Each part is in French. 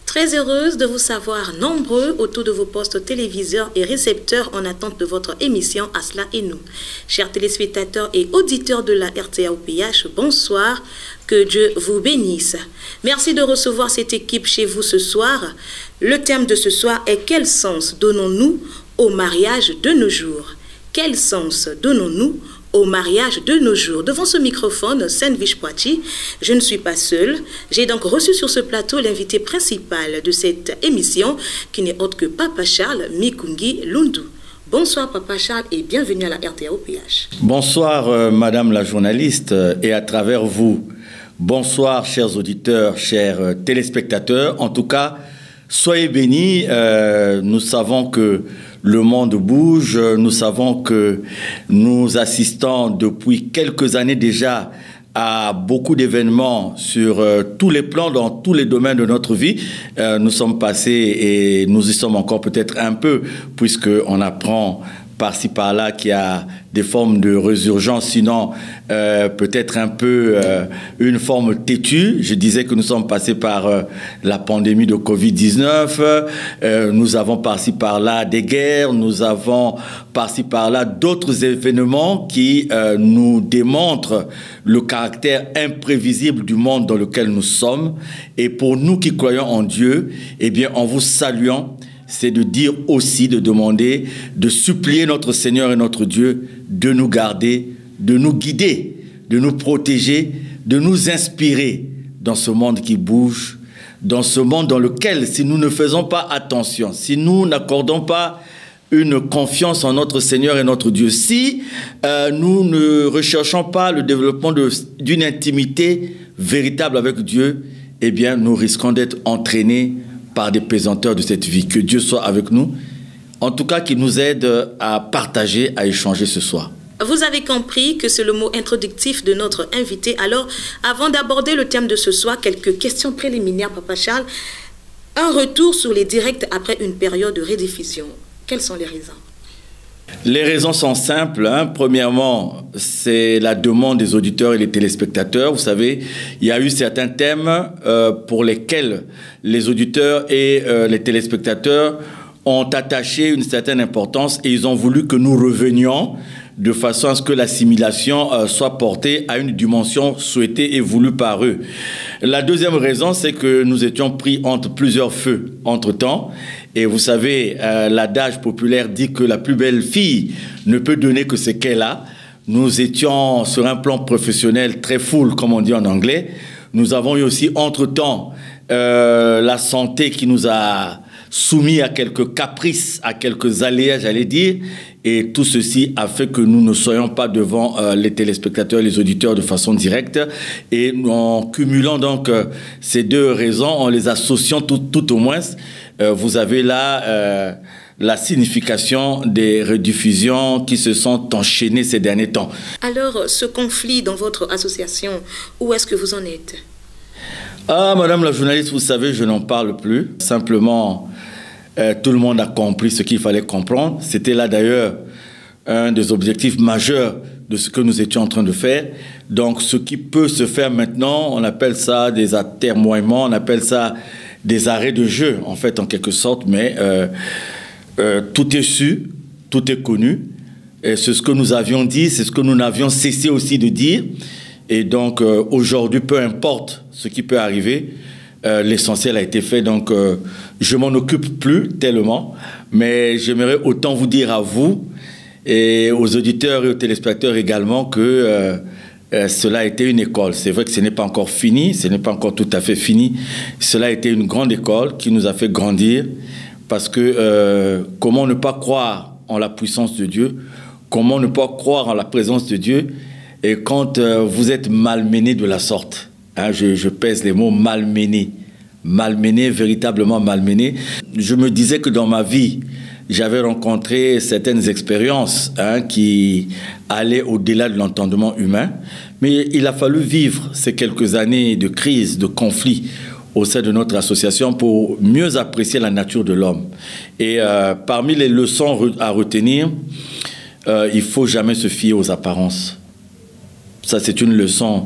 Très heureuse de vous savoir nombreux autour de vos postes téléviseurs et récepteurs en attente de votre émission Asla et nous. Chers téléspectateurs et auditeurs de la RTA-OPH, bonsoir, que Dieu vous bénisse. Merci de recevoir cette équipe chez vous ce soir. Le thème de ce soir est « Quel sens donnons-nous au mariage de nos jours ?» Quel sens donnons-nous au mariage de nos jours? Devant ce microphone, Senvish Poiti, je ne suis pas seule. J'ai donc reçu sur ce plateau l'invité principal de cette émission, qui n'est autre que Papa Charles Mikungi Lundu. Bonsoir Papa Charles et bienvenue à la RTA-OPH. Bonsoir Madame la journaliste et à travers vous. Bonsoir chers auditeurs, chers téléspectateurs. En tout cas, soyez bénis. Nous savons que le monde bouge, nous savons que nous assistons depuis quelques années déjà à beaucoup d'événements sur tous les plans, dans tous les domaines de notre vie. Nous sommes passés et nous y sommes encore peut-être un peu, puisqu'on apprend par-ci par-là qu'il y a des formes de résurgence, sinon peut-être un peu une forme têtue. Je disais que nous sommes passés par la pandémie de Covid-19, nous avons par-ci par-là des guerres, nous avons par-ci par-là d'autres événements qui nous démontrent le caractère imprévisible du monde dans lequel nous sommes. Et pour nous qui croyons en Dieu, eh bien, en vous saluant, c'est de dire aussi, de demander, de supplier notre Seigneur et notre Dieu de nous garder, de nous guider, de nous protéger, de nous inspirer dans ce monde qui bouge, dans ce monde dans lequel, si nous ne faisons pas attention, si nous n'accordons pas une confiance en notre Seigneur et notre Dieu, si nous ne recherchons pas le développement d'une intimité véritable avec Dieu, eh bien, nous risquons d'être entraînés par des pesanteurs de cette vie. Que Dieu soit avec nous. En tout cas, qu'il nous aide à partager, à échanger ce soir. Vous avez compris que c'est le mot introductif de notre invité. Alors, avant d'aborder le thème de ce soir, quelques questions préliminaires, Papa Charles. Un retour sur les directs après une période de rediffusion. Quelles sont les raisons? Les raisons sont simples. Premièrement, c'est la demande des auditeurs et des téléspectateurs. Vous savez, il y a eu certains thèmes pour lesquels les auditeurs et les téléspectateurs ont attaché une certaine importance et ils ont voulu que nous revenions de façon à ce que l'assimilation soit portée à une dimension souhaitée et voulue par eux. La deuxième raison, c'est que nous étions pris entre plusieurs feux entre-temps. Et vous savez, l'adage populaire dit que la plus belle fille ne peut donner que ce qu'elle a. Nous étions sur un plan professionnel très full, comme on dit en anglais. Nous avons eu aussi entre-temps la santé qui nous a soumis à quelques caprices, à quelques aléas, j'allais dire. Et tout ceci a fait que nous ne soyons pas devant les téléspectateurs et les auditeurs de façon directe. Et en cumulant donc ces deux raisons, en les associant tout au moins, vous avez là la signification des rediffusions qui se sont enchaînées ces derniers temps. Alors, ce conflit dans votre association, où est-ce que vous en êtes? Ah, madame la journaliste, vous savez, je n'en parle plus. Simplement, tout le monde a compris ce qu'il fallait comprendre. C'était là d'ailleurs un des objectifs majeurs de ce que nous étions en train de faire. Donc, ce qui peut se faire maintenant, on appelle ça des atermoiements, on appelle ça des arrêts de jeu, en fait, en quelque sorte. Mais tout est su, tout est connu. Et c'est ce que nous avions dit, c'est ce que nous n'avions cessé aussi de dire. Et donc, aujourd'hui, peu importe ce qui peut arriver, l'essentiel a été fait. Donc, je m'en occupe plus tellement. Mais j'aimerais autant vous dire à vous et aux auditeurs et aux téléspectateurs également que cela a été une école. C'est vrai que ce n'est pas encore fini, ce n'est pas encore tout à fait fini. Cela a été une grande école qui nous a fait grandir. Parce que comment ne pas croire en la puissance de Dieu? Comment ne pas croire en la présence de Dieu? Et quand vous êtes malmené de la sorte, hein, je pèse les mots malmené, véritablement malmené, je me disais que dans ma vie, j'avais rencontré certaines expériences qui allaient au-delà de l'entendement humain, mais il a fallu vivre ces quelques années de crise, de conflit au sein de notre association pour mieux apprécier la nature de l'homme. Et parmi les leçons à retenir, il ne faut jamais se fier aux apparences. Ça, c'est une leçon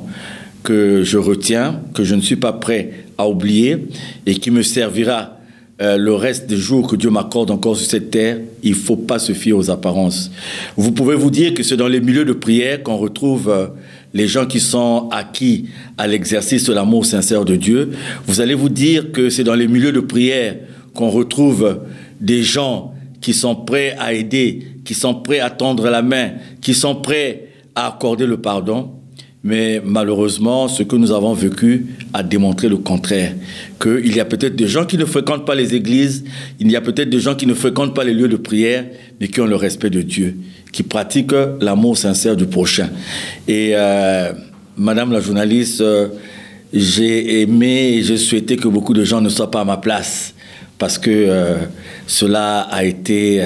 que je retiens, que je ne suis pas prêt à oublier et qui me servira le reste des jours que Dieu m'accorde encore sur cette terre. Il ne faut pas se fier aux apparences. Vous pouvez vous dire que c'est dans les milieux de prière qu'on retrouve les gens qui sont acquis à l'exercice de l'amour sincère de Dieu. Vous allez vous dire que c'est dans les milieux de prière qu'on retrouve des gens qui sont prêts à aider, qui sont prêts à tendre la main, qui sont prêts à accorder le pardon. Mais malheureusement, ce que nous avons vécu a démontré le contraire. Qu'il y a peut-être des gens qui ne fréquentent pas les églises, il y a peut-être des gens qui ne fréquentent pas les lieux de prière, mais qui ont le respect de Dieu, qui pratiquent l'amour sincère du prochain. Et Madame la journaliste, j'ai aimé et j'ai souhaité que beaucoup de gens ne soient pas à ma place, parce que cela a été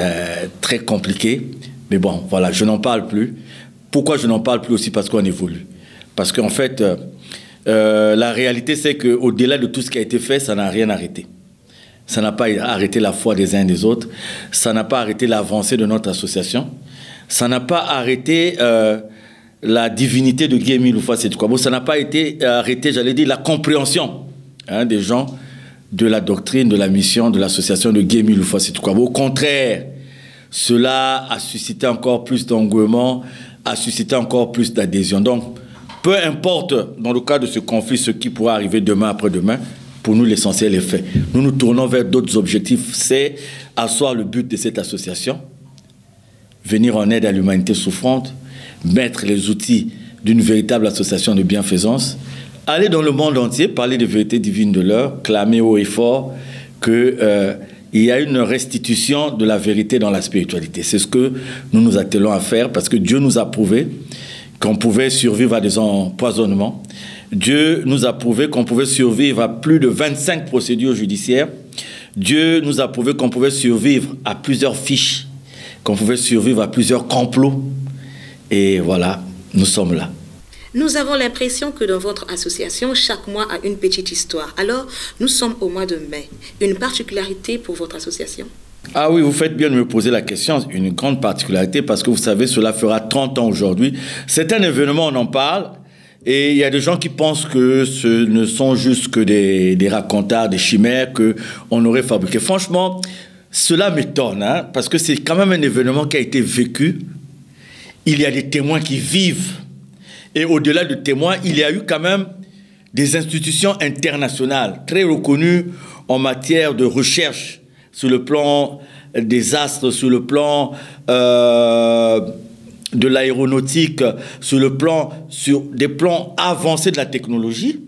très compliqué. Mais bon, voilà, je n'en parle plus. Pourquoi je n'en parle plus aussi? Parce qu'on évolue. Parce qu'en fait, la réalité, c'est qu'au-delà de tout ce qui a été fait, ça n'a rien arrêté. Ça n'a pas arrêté la foi des uns et des autres. Ça n'a pas arrêté l'avancée de notre association. Ça n'a pas arrêté la divinité de Guy Émile Houphouët-Sédhiou. Ça n'a pas été arrêté, j'allais dire, la compréhension des gens de la doctrine, de la mission de l'association de Guy Émile Houphouët-Sédhiou. Au contraire, cela a suscité encore plus d'engouement, a suscité encore plus d'adhésion. Donc, peu importe, dans le cas de ce conflit, ce qui pourra arriver demain, après-demain, pour nous, l'essentiel est fait. Nous nous tournons vers d'autres objectifs. C'est asseoir le but de cette association, venir en aide à l'humanité souffrante, mettre les outils d'une véritable association de bienfaisance, aller dans le monde entier, parler des vérités divines de l'heure, clamer haut et fort qu'il y a une restitution de la vérité dans la spiritualité. C'est ce que nous nous attelons à faire parce que Dieu nous a prouvé qu'on pouvait survivre à des empoisonnements. Dieu nous a prouvé qu'on pouvait survivre à plus de 25 procédures judiciaires. Dieu nous a prouvé qu'on pouvait survivre à plusieurs fiches, qu'on pouvait survivre à plusieurs complots. Et voilà, nous sommes là. Nous avons l'impression que dans votre association, chaque mois a une petite histoire. Alors, nous sommes au mois de mai. Une particularité pour votre association? Ah oui, vous faites bien de me poser la question. Une grande particularité parce que vous savez, cela fera 30 ans aujourd'hui. C'est un événement, on en parle. Et il y a des gens qui pensent que ce ne sont juste que des racontards, des chimères qu'on aurait fabriquées. Franchement, cela m'étonne, parce que c'est quand même un événement qui a été vécu. Il y a des témoins qui vivent. Et au-delà de témoins, il y a eu quand même des institutions internationales très reconnues en matière de recherche sur le plan des astres, sur le plan de l'aéronautique, sur des plans avancés de la technologie,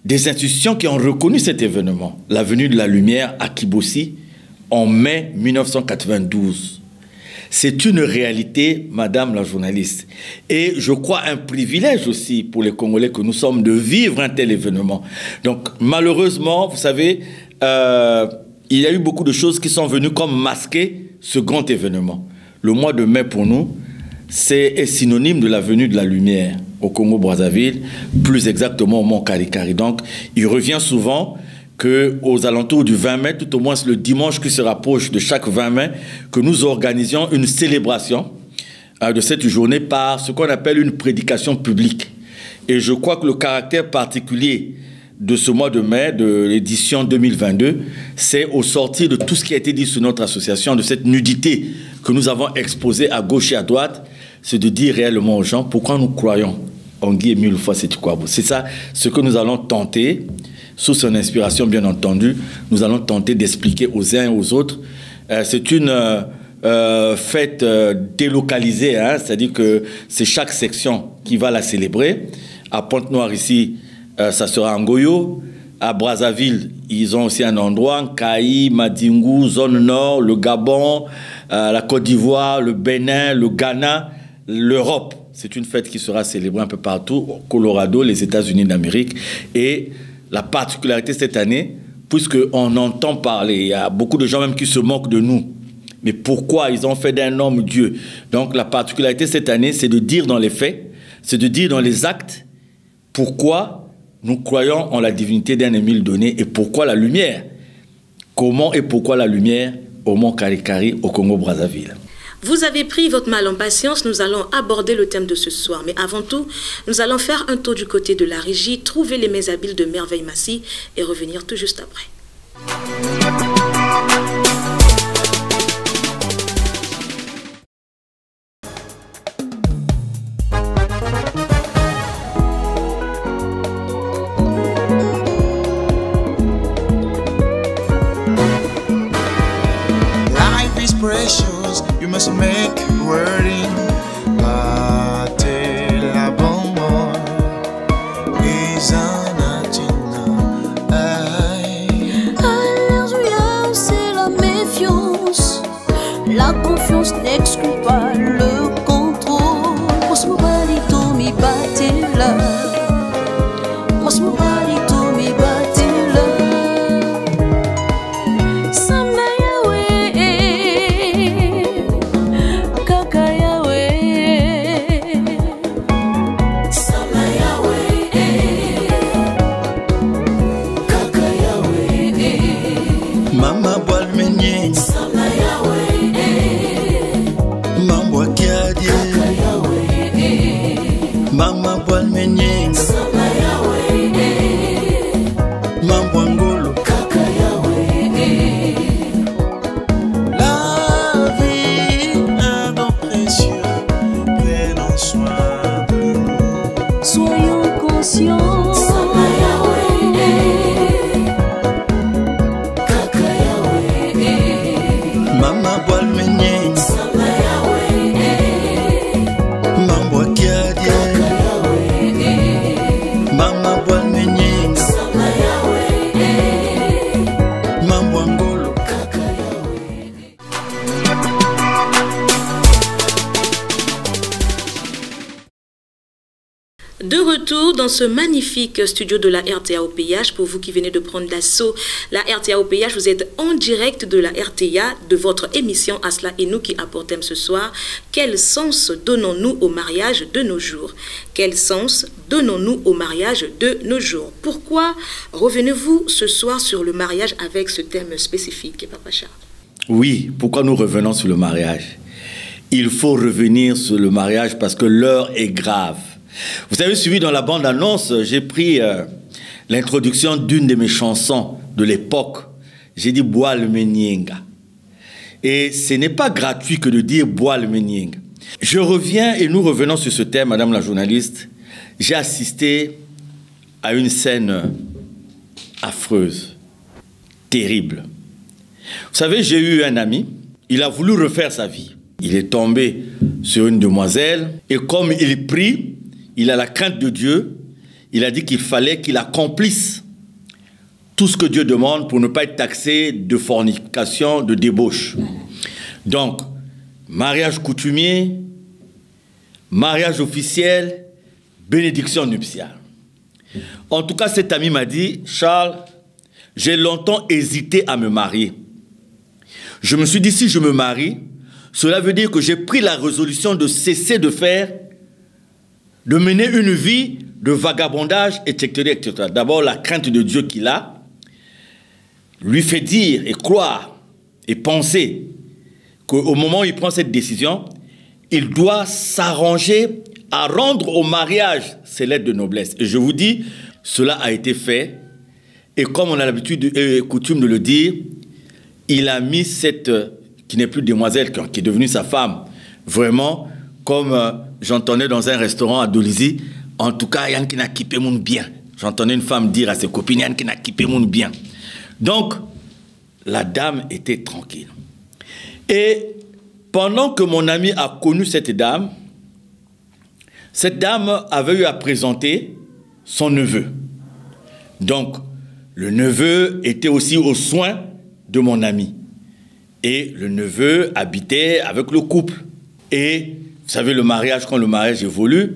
des institutions qui ont reconnu cet événement, la venue de la lumière à Kibossi en mai 1992. C'est une réalité, Madame la journaliste. Et je crois un privilège aussi pour les Congolais que nous sommes de vivre un tel événement. Donc, malheureusement, vous savez, il y a eu beaucoup de choses qui sont venues comme masquer ce grand événement. Le mois de mai, pour nous, est synonyme de la venue de la lumière au Congo-Brazzaville, plus exactement au Mont Karikari. Donc, il revient souvent qu'aux alentours du 20 mai, tout au moins le dimanche qui se rapproche de chaque 20 mai, que nous organisions une célébration de cette journée par ce qu'on appelle une prédication publique. Et je crois que le caractère particulier de ce mois de mai, de l'édition 2022, c'est au sortir de tout ce qui a été dit sur notre association, de cette nudité que nous avons exposée à gauche et à droite, c'est de dire réellement aux gens pourquoi nous croyons en Guy Émile Houphouët-Sédhiou. C'est ça ce que nous allons tenter, sous son inspiration bien entendu, nous allons tenter d'expliquer aux uns et aux autres. C'est une fête délocalisée, c'est-à-dire que c'est chaque section qui va la célébrer. À Pointe-Noire ici, ça sera en Goyo. À Brazzaville, ils ont aussi un endroit, Kaï, Madingou, zone nord, le Gabon, la Côte d'Ivoire, le Bénin, le Ghana, l'Europe. c'est une fête qui sera célébrée un peu partout, au Colorado, les États-Unis d'Amérique. Et la particularité cette année, puisqu'on entend parler, il y a beaucoup de gens même qui se moquent de nous. Mais pourquoi ils ont fait d'un homme Dieu? Donc la particularité cette année, c'est de dire dans les faits, c'est de dire dans les actes, pourquoi nous croyons en la divinité d'un Émile donné et pourquoi la lumière. Comment et pourquoi la lumière au Mont Karikari, au Congo-Brazzaville. Vous avez pris votre mal en patience, nous allons aborder le thème de ce soir. Mais avant tout, nous allons faire un tour du côté de la régie, trouver les mains habiles de Merveille Massy et revenir tout juste après. Life is precious, you must make it worthy. Battez la bombe, c'est la méfiance. La confiance n'exclut pas le contrôle. Mosmobalito mi batela. Mosmobalito mi batela. Samayawe, kakayawe. Samayawe, kakayawe. Mama boal menye. Samayawe, Mambo kiadie. Mama boal menye. Mambo angolo. La vie un don précieux. Prenons soin de nous. soyons conscients. Mama boal menye. Mambo kiadie. Mama boal menye. Mambo angolo. De retour dans ce magnifique studio de la RTA au PH, pour vous qui venez de prendre d'assaut la RTA au PH, vous êtes en direct de la RTA, de votre émission Asla et nous qui apportons ce soir. Quel sens donnons-nous au mariage de nos jours? Quel sens donnons-nous au mariage de nos jours? Pourquoi revenez-vous ce soir sur le mariage avec ce thème spécifique, Papa Charles? Oui, pourquoi nous revenons sur le mariage? Il faut revenir sur le mariage parce que l'heure est grave. Vous avez suivi dans la bande-annonce, j'ai pris l'introduction d'une de mes chansons de l'époque. J'ai dit « Bois le Menyinga ». Et ce n'est pas gratuit que de dire « Bois le Menyinga ». Je reviens et nous revenons sur ce thème, madame la journaliste. J'ai assisté à une scène affreuse, terrible. Vous savez, j'ai eu un ami, il a voulu refaire sa vie. Il est tombé sur une demoiselle et comme il prie, il a la crainte de Dieu, il a dit qu'il fallait qu'il accomplisse tout ce que Dieu demande pour ne pas être taxé de fornication, de débauche. Donc, mariage coutumier, mariage officiel, bénédiction nuptiale. En tout cas, cet ami m'a dit, Charles, j'ai longtemps hésité à me marier. Je me suis dit, si je me marie, cela veut dire que j'ai pris la résolution de cesser de faire, de mener une vie de vagabondage, etc., etc. D'abord, la crainte de Dieu qu'il a lui fait dire et croire et penser qu'au moment où il prend cette décision, il doit s'arranger à rendre au mariage ses lettres de noblesse. Et je vous dis, cela a été fait. Et comme on a l'habitude et coutume de le dire, il a mis cette, qui n'est plus demoiselle, qui est devenue sa femme, vraiment, comme j'entendais dans un restaurant à Dolizy, en tout cas, Yann qui n'a kippé mon bien. J'entendais une femme dire à ses copines, Yann qui n'a kippé mon bien. Donc, la dame était tranquille. Et pendant que mon ami a connu cette dame avait eu à présenter son neveu. Donc, le neveu était aussi aux soins de mon ami. Et le neveu habitait avec le couple. Et Vous savez, le mariage, quand le mariage évolue,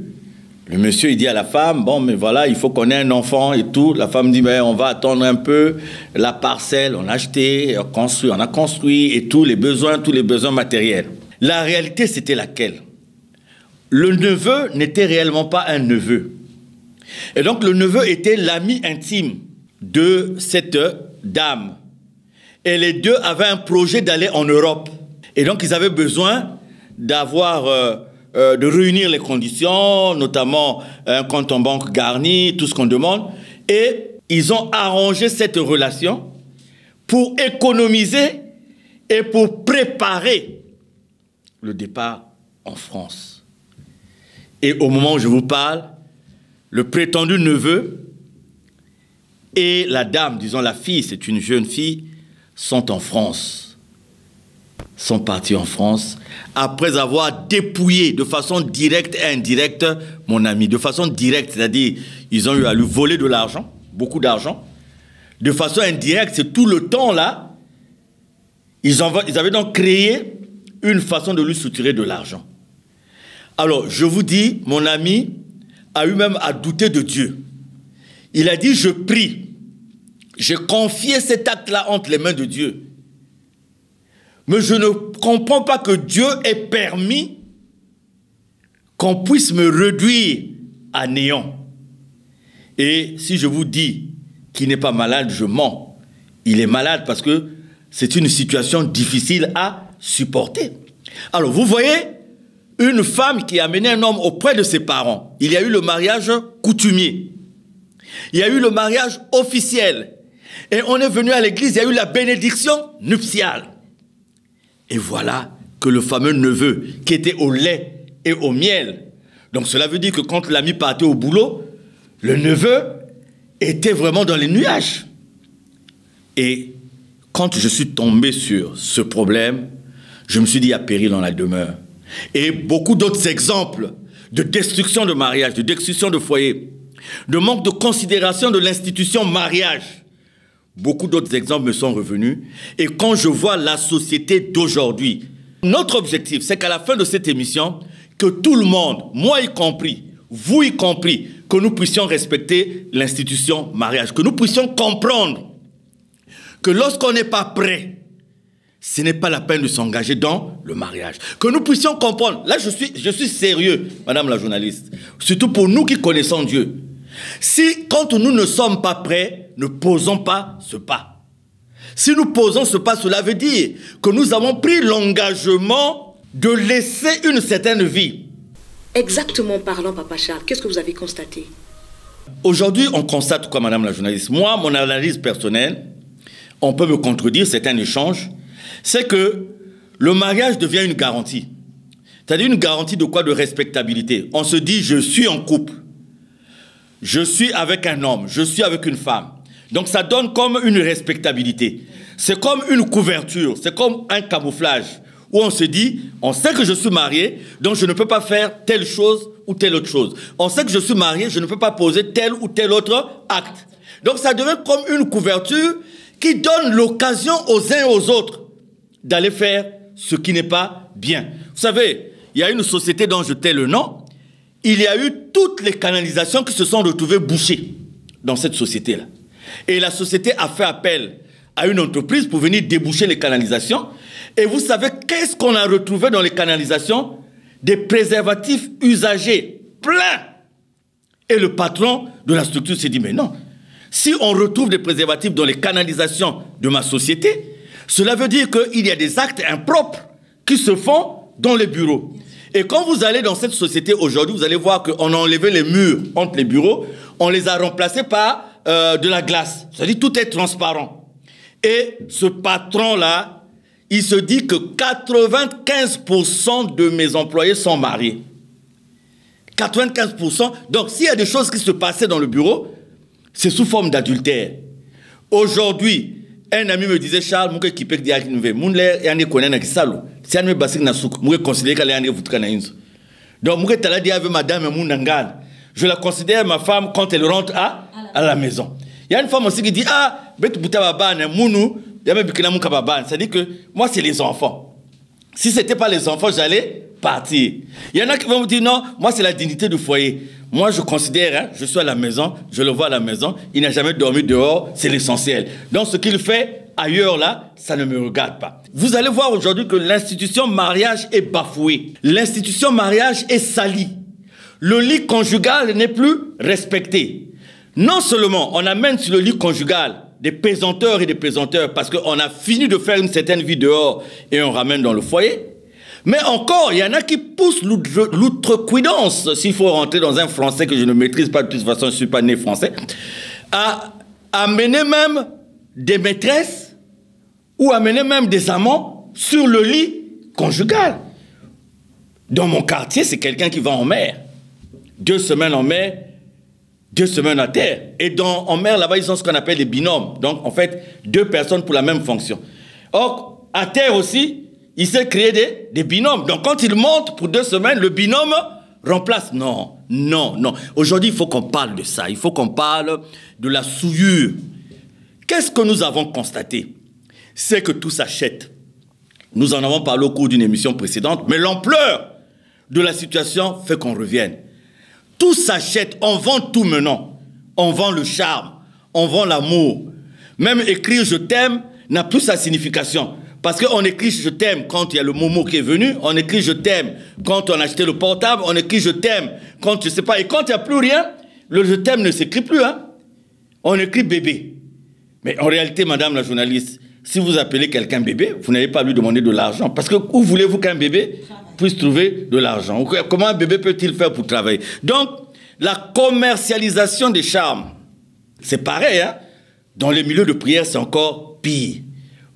le monsieur, il dit à la femme, bon, mais voilà, il faut qu'on ait un enfant et tout. La femme dit, mais on va attendre un peu. La parcelle, on a acheté, on a construit et tous les besoins matériels. La réalité, c'était laquelle? Le neveu n'était réellement pas un neveu. Et donc, le neveu était l'ami intime de cette dame. Et les deux avaient un projet d'aller en Europe. Et donc, ils avaient besoin d'avoir... de réunir les conditions, notamment un compte en banque garni, tout ce qu'on demande. Et ils ont arrangé cette relation pour économiser et pour préparer le départ en France. Et au moment où je vous parle, le prétendu neveu et la dame, disons la fille, c'est une jeune fille, sont en France. Sont partis en France après avoir dépouillé de façon directe et indirecte mon ami. De façon directe, c'est-à-dire ils ont eu à lui voler de l'argent, beaucoup d'argent. De façon indirecte, c'est tout le temps là, ils avaient donc créé une façon de lui soutirer de l'argent. Alors, je vous dis, mon ami a eu même à douter de Dieu. Il a dit, je prie, j'ai confié cet acte-là entre les mains de Dieu. Mais je ne comprends pas que Dieu ait permis qu'on puisse me réduire à néant. Et si je vous dis qu'il n'est pas malade, je mens. Il est malade parce que c'est une situation difficile à supporter. Alors, vous voyez, une femme qui a amené un homme auprès de ses parents. Il y a eu le mariage coutumier. Il y a eu le mariage officiel. Et on est venu à l'église, il y a eu la bénédiction nuptiale. Et voilà que le fameux neveu qui était au lait et au miel. Donc cela veut dire que quand l'ami partait au boulot, le neveu était vraiment dans les nuages. Et quand je suis tombé sur ce problème, je me suis dit, il y a péril dans la demeure. Et beaucoup d'autres exemples de destruction de mariage, de destruction de foyer, de manque de considération de l'institution mariage. Beaucoup d'autres exemples me sont revenus. Et quand je vois la société d'aujourd'hui, notre objectif, c'est qu'à la fin de cette émission, que tout le monde, moi y compris, vous y compris, que nous puissions respecter l'institution mariage, que nous puissions comprendre que lorsqu'on n'est pas prêt, ce n'est pas la peine de s'engager dans le mariage. Que nous puissions comprendre, là je suis sérieux, madame la journaliste, surtout pour nous qui connaissons Dieu. Si, quand nous ne sommes pas prêts, ne posons pas ce pas. Si nous posons ce pas, cela veut dire que nous avons pris l'engagement de laisser une certaine vie. Exactement parlant, Papa Charles, qu'est-ce que vous avez constaté? Aujourd'hui, on constate quoi, madame la journaliste? Moi, mon analyse personnelle, on peut me contredire, c'est un échange, c'est que le mariage devient une garantie. C'est-à-dire une garantie de quoi? De respectabilité. On se dit, je suis en couple. Je suis avec un homme, je suis avec une femme. Donc ça donne comme une respectabilité. C'est comme une couverture, c'est comme un camouflage. Où on se dit, on sait que je suis marié, donc je ne peux pas faire telle chose ou telle autre chose. On sait que je suis marié, je ne peux pas poser tel ou tel autre acte. Donc ça devient comme une couverture qui donne l'occasion aux uns et aux autres d'aller faire ce qui n'est pas bien. Vous savez, il y a une société dont je tais le nom. Il y a eu toutes les canalisations qui se sont retrouvées bouchées dans cette société-là. Et la société a fait appel à une entreprise pour venir déboucher les canalisations. Et vous savez, qu'est-ce qu'on a retrouvé dans les canalisations? Des préservatifs usagés, pleins. Et le patron de la structure s'est dit, mais non, si on retrouve des préservatifs dans les canalisations de ma société, cela veut dire qu'il y a des actes impropres qui se font dans les bureaux. Et quand vous allez dans cette société aujourd'hui, vous allez voir qu'on a enlevé les murs entre les bureaux, on les a remplacés par de la glace. C'est-à-dire tout est transparent. Et ce patron-là, il se dit que 95% de mes employés sont mariés. 95%. Donc s'il y a des choses qui se passaient dans le bureau, c'est sous forme d'adultère. Aujourd'hui, un ami me disait, Charles, je suis équipé de Diaknouvé. Je suis connais qui salou. Si je suis nasouk, je considère qu'elle est votre canaïs. Donc, je suis avec madame Mounangan. Je la considère ma femme quand elle rentre à la maison. Il y a une femme aussi qui dit, ah, bet boutababan, mounou, c'est-à-dire que moi, c'est les enfants. Si ce n'était pas les enfants, j'allais partir. Il y en a qui vont vous dire, non, moi c'est la dignité du foyer. Moi je considère, je suis à la maison, je le vois à la maison, il n'a jamais dormi dehors, c'est l'essentiel. Donc ce qu'il fait ailleurs là, ça ne me regarde pas. Vous allez voir aujourd'hui que l'institution mariage est bafouée. L'institution mariage est salie. Le lit conjugal n'est plus respecté. Non seulement on amène sur le lit conjugal des pesanteurs et des pesanteurs parce qu'on a fini de faire une certaine vie dehors et on ramène dans le foyer. Mais encore, il y en a qui poussent l'outrecuidance, s'il faut rentrer dans un français que je ne maîtrise pas de toute façon, je ne suis pas né français, à amener même des maîtresses ou amener même des amants sur le lit conjugal. Dans mon quartier, c'est quelqu'un qui va en mer. 2 semaines en mer, 2 semaines à terre. Et en mer, là-bas, ils ont ce qu'on appelle des binômes. Donc, en fait, 2 personnes pour la même fonction. Or, à terre aussi, il s'est créé des binômes. Donc, quand il monte pour 2 semaines, le binôme remplace. Non, non, non. Aujourd'hui, il faut qu'on parle de ça. Il faut qu'on parle de la souillure. Qu'est-ce que nous avons constaté? C'est que tout s'achète. Nous en avons parlé au cours d'une émission précédente, mais l'ampleur de la situation fait qu'on revienne. Tout s'achète, on vend tout maintenant. On vend le charme, on vend l'amour. Même écrire « je t'aime » n'a plus sa signification. Parce qu'on écrit « je t'aime » quand il y a le Momo qui est venu, on écrit « je t'aime » quand on a acheté le portable, on écrit « je t'aime » quand je ne sais pas. Et quand il n'y a plus rien, le « je t'aime » ne s'écrit plus. Hein? On écrit « bébé ». Mais en réalité, madame la journaliste, si vous appelez quelqu'un bébé, vous n'allez pas lui demander de l'argent. Parce que où voulez-vous qu'un bébé puisse trouver de l'argent? Comment un bébé peut-il faire pour travailler? Donc, la commercialisation des charmes, c'est pareil. Hein? Dans les milieux de prière, c'est encore pire.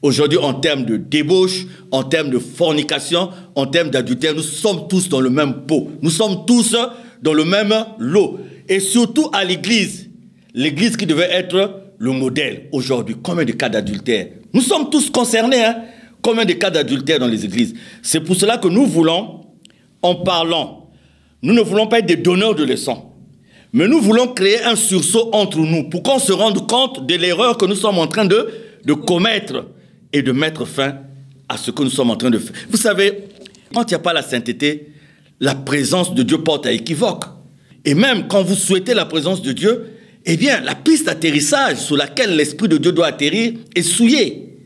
Aujourd'hui, en termes de débauche, en termes de fornication, en termes d'adultère, nous sommes tous dans le même pot. Nous sommes tous dans le même lot. Et surtout à l'église. L'église qui devait être le modèle aujourd'hui. Combien de cas d'adultère? Nous sommes tous concernés. Hein? Combien de cas d'adultère dans les églises? C'est pour cela que nous voulons, en parlant, nous ne voulons pas être des donneurs de leçons, mais nous voulons créer un sursaut entre nous pour qu'on se rende compte de l'erreur que nous sommes en train de commettre et de mettre fin à ce que nous sommes en train de faire. Vous savez, quand il n'y a pas la sainteté, la présence de Dieu porte à équivoque. Et même quand vous souhaitez la présence de Dieu, eh bien, la piste d'atterrissage sur laquelle l'Esprit de Dieu doit atterrir est souillée,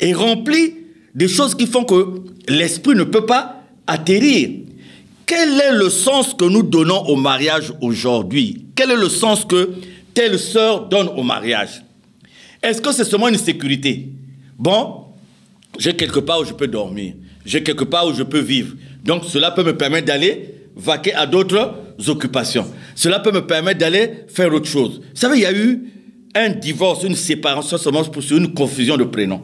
est remplie des choses qui font que l'Esprit ne peut pas atterrir. Quel est le sens que nous donnons au mariage aujourd'hui? Quel est le sens que telle sœur donne au mariage? Est-ce que c'est seulement une sécurité? Bon, j'ai quelque part où je peux dormir, j'ai quelque part où je peux vivre. Donc cela peut me permettre d'aller vaquer à d'autres occupations. Cela peut me permettre d'aller faire autre chose. Vous savez, il y a eu un divorce, une séparation seulement pour une confusion de prénoms.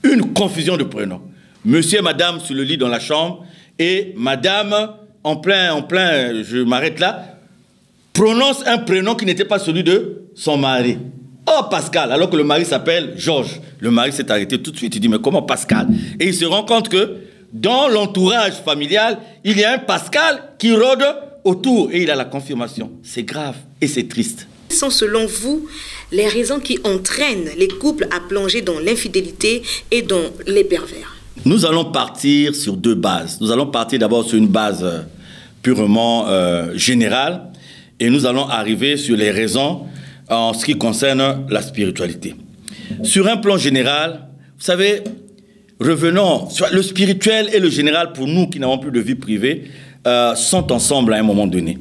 Une confusion de prénoms. Monsieur et madame sur le lit dans la chambre et madame en plein, je m'arrête là, prononce un prénom qui n'était pas celui de son mari. Oh, Pascal, alors que le mari s'appelle Georges. Le mari s'est arrêté tout de suite, il dit, mais comment Pascal? Et il se rend compte que dans l'entourage familial, il y a un Pascal qui rôde autour et il a la confirmation. C'est grave et c'est triste. Quelles sont selon vous les raisons qui entraînent les couples à plonger dans l'infidélité et dans les pervers? Nous allons partir sur 2 bases. Nous allons partir d'abord sur une base purement générale et nous allons arriver sur les raisons en ce qui concerne la spiritualité. Sur un plan général, vous savez, revenons, le spirituel et le général, pour nous qui n'avons plus de vie privée, sont ensemble à un moment donné.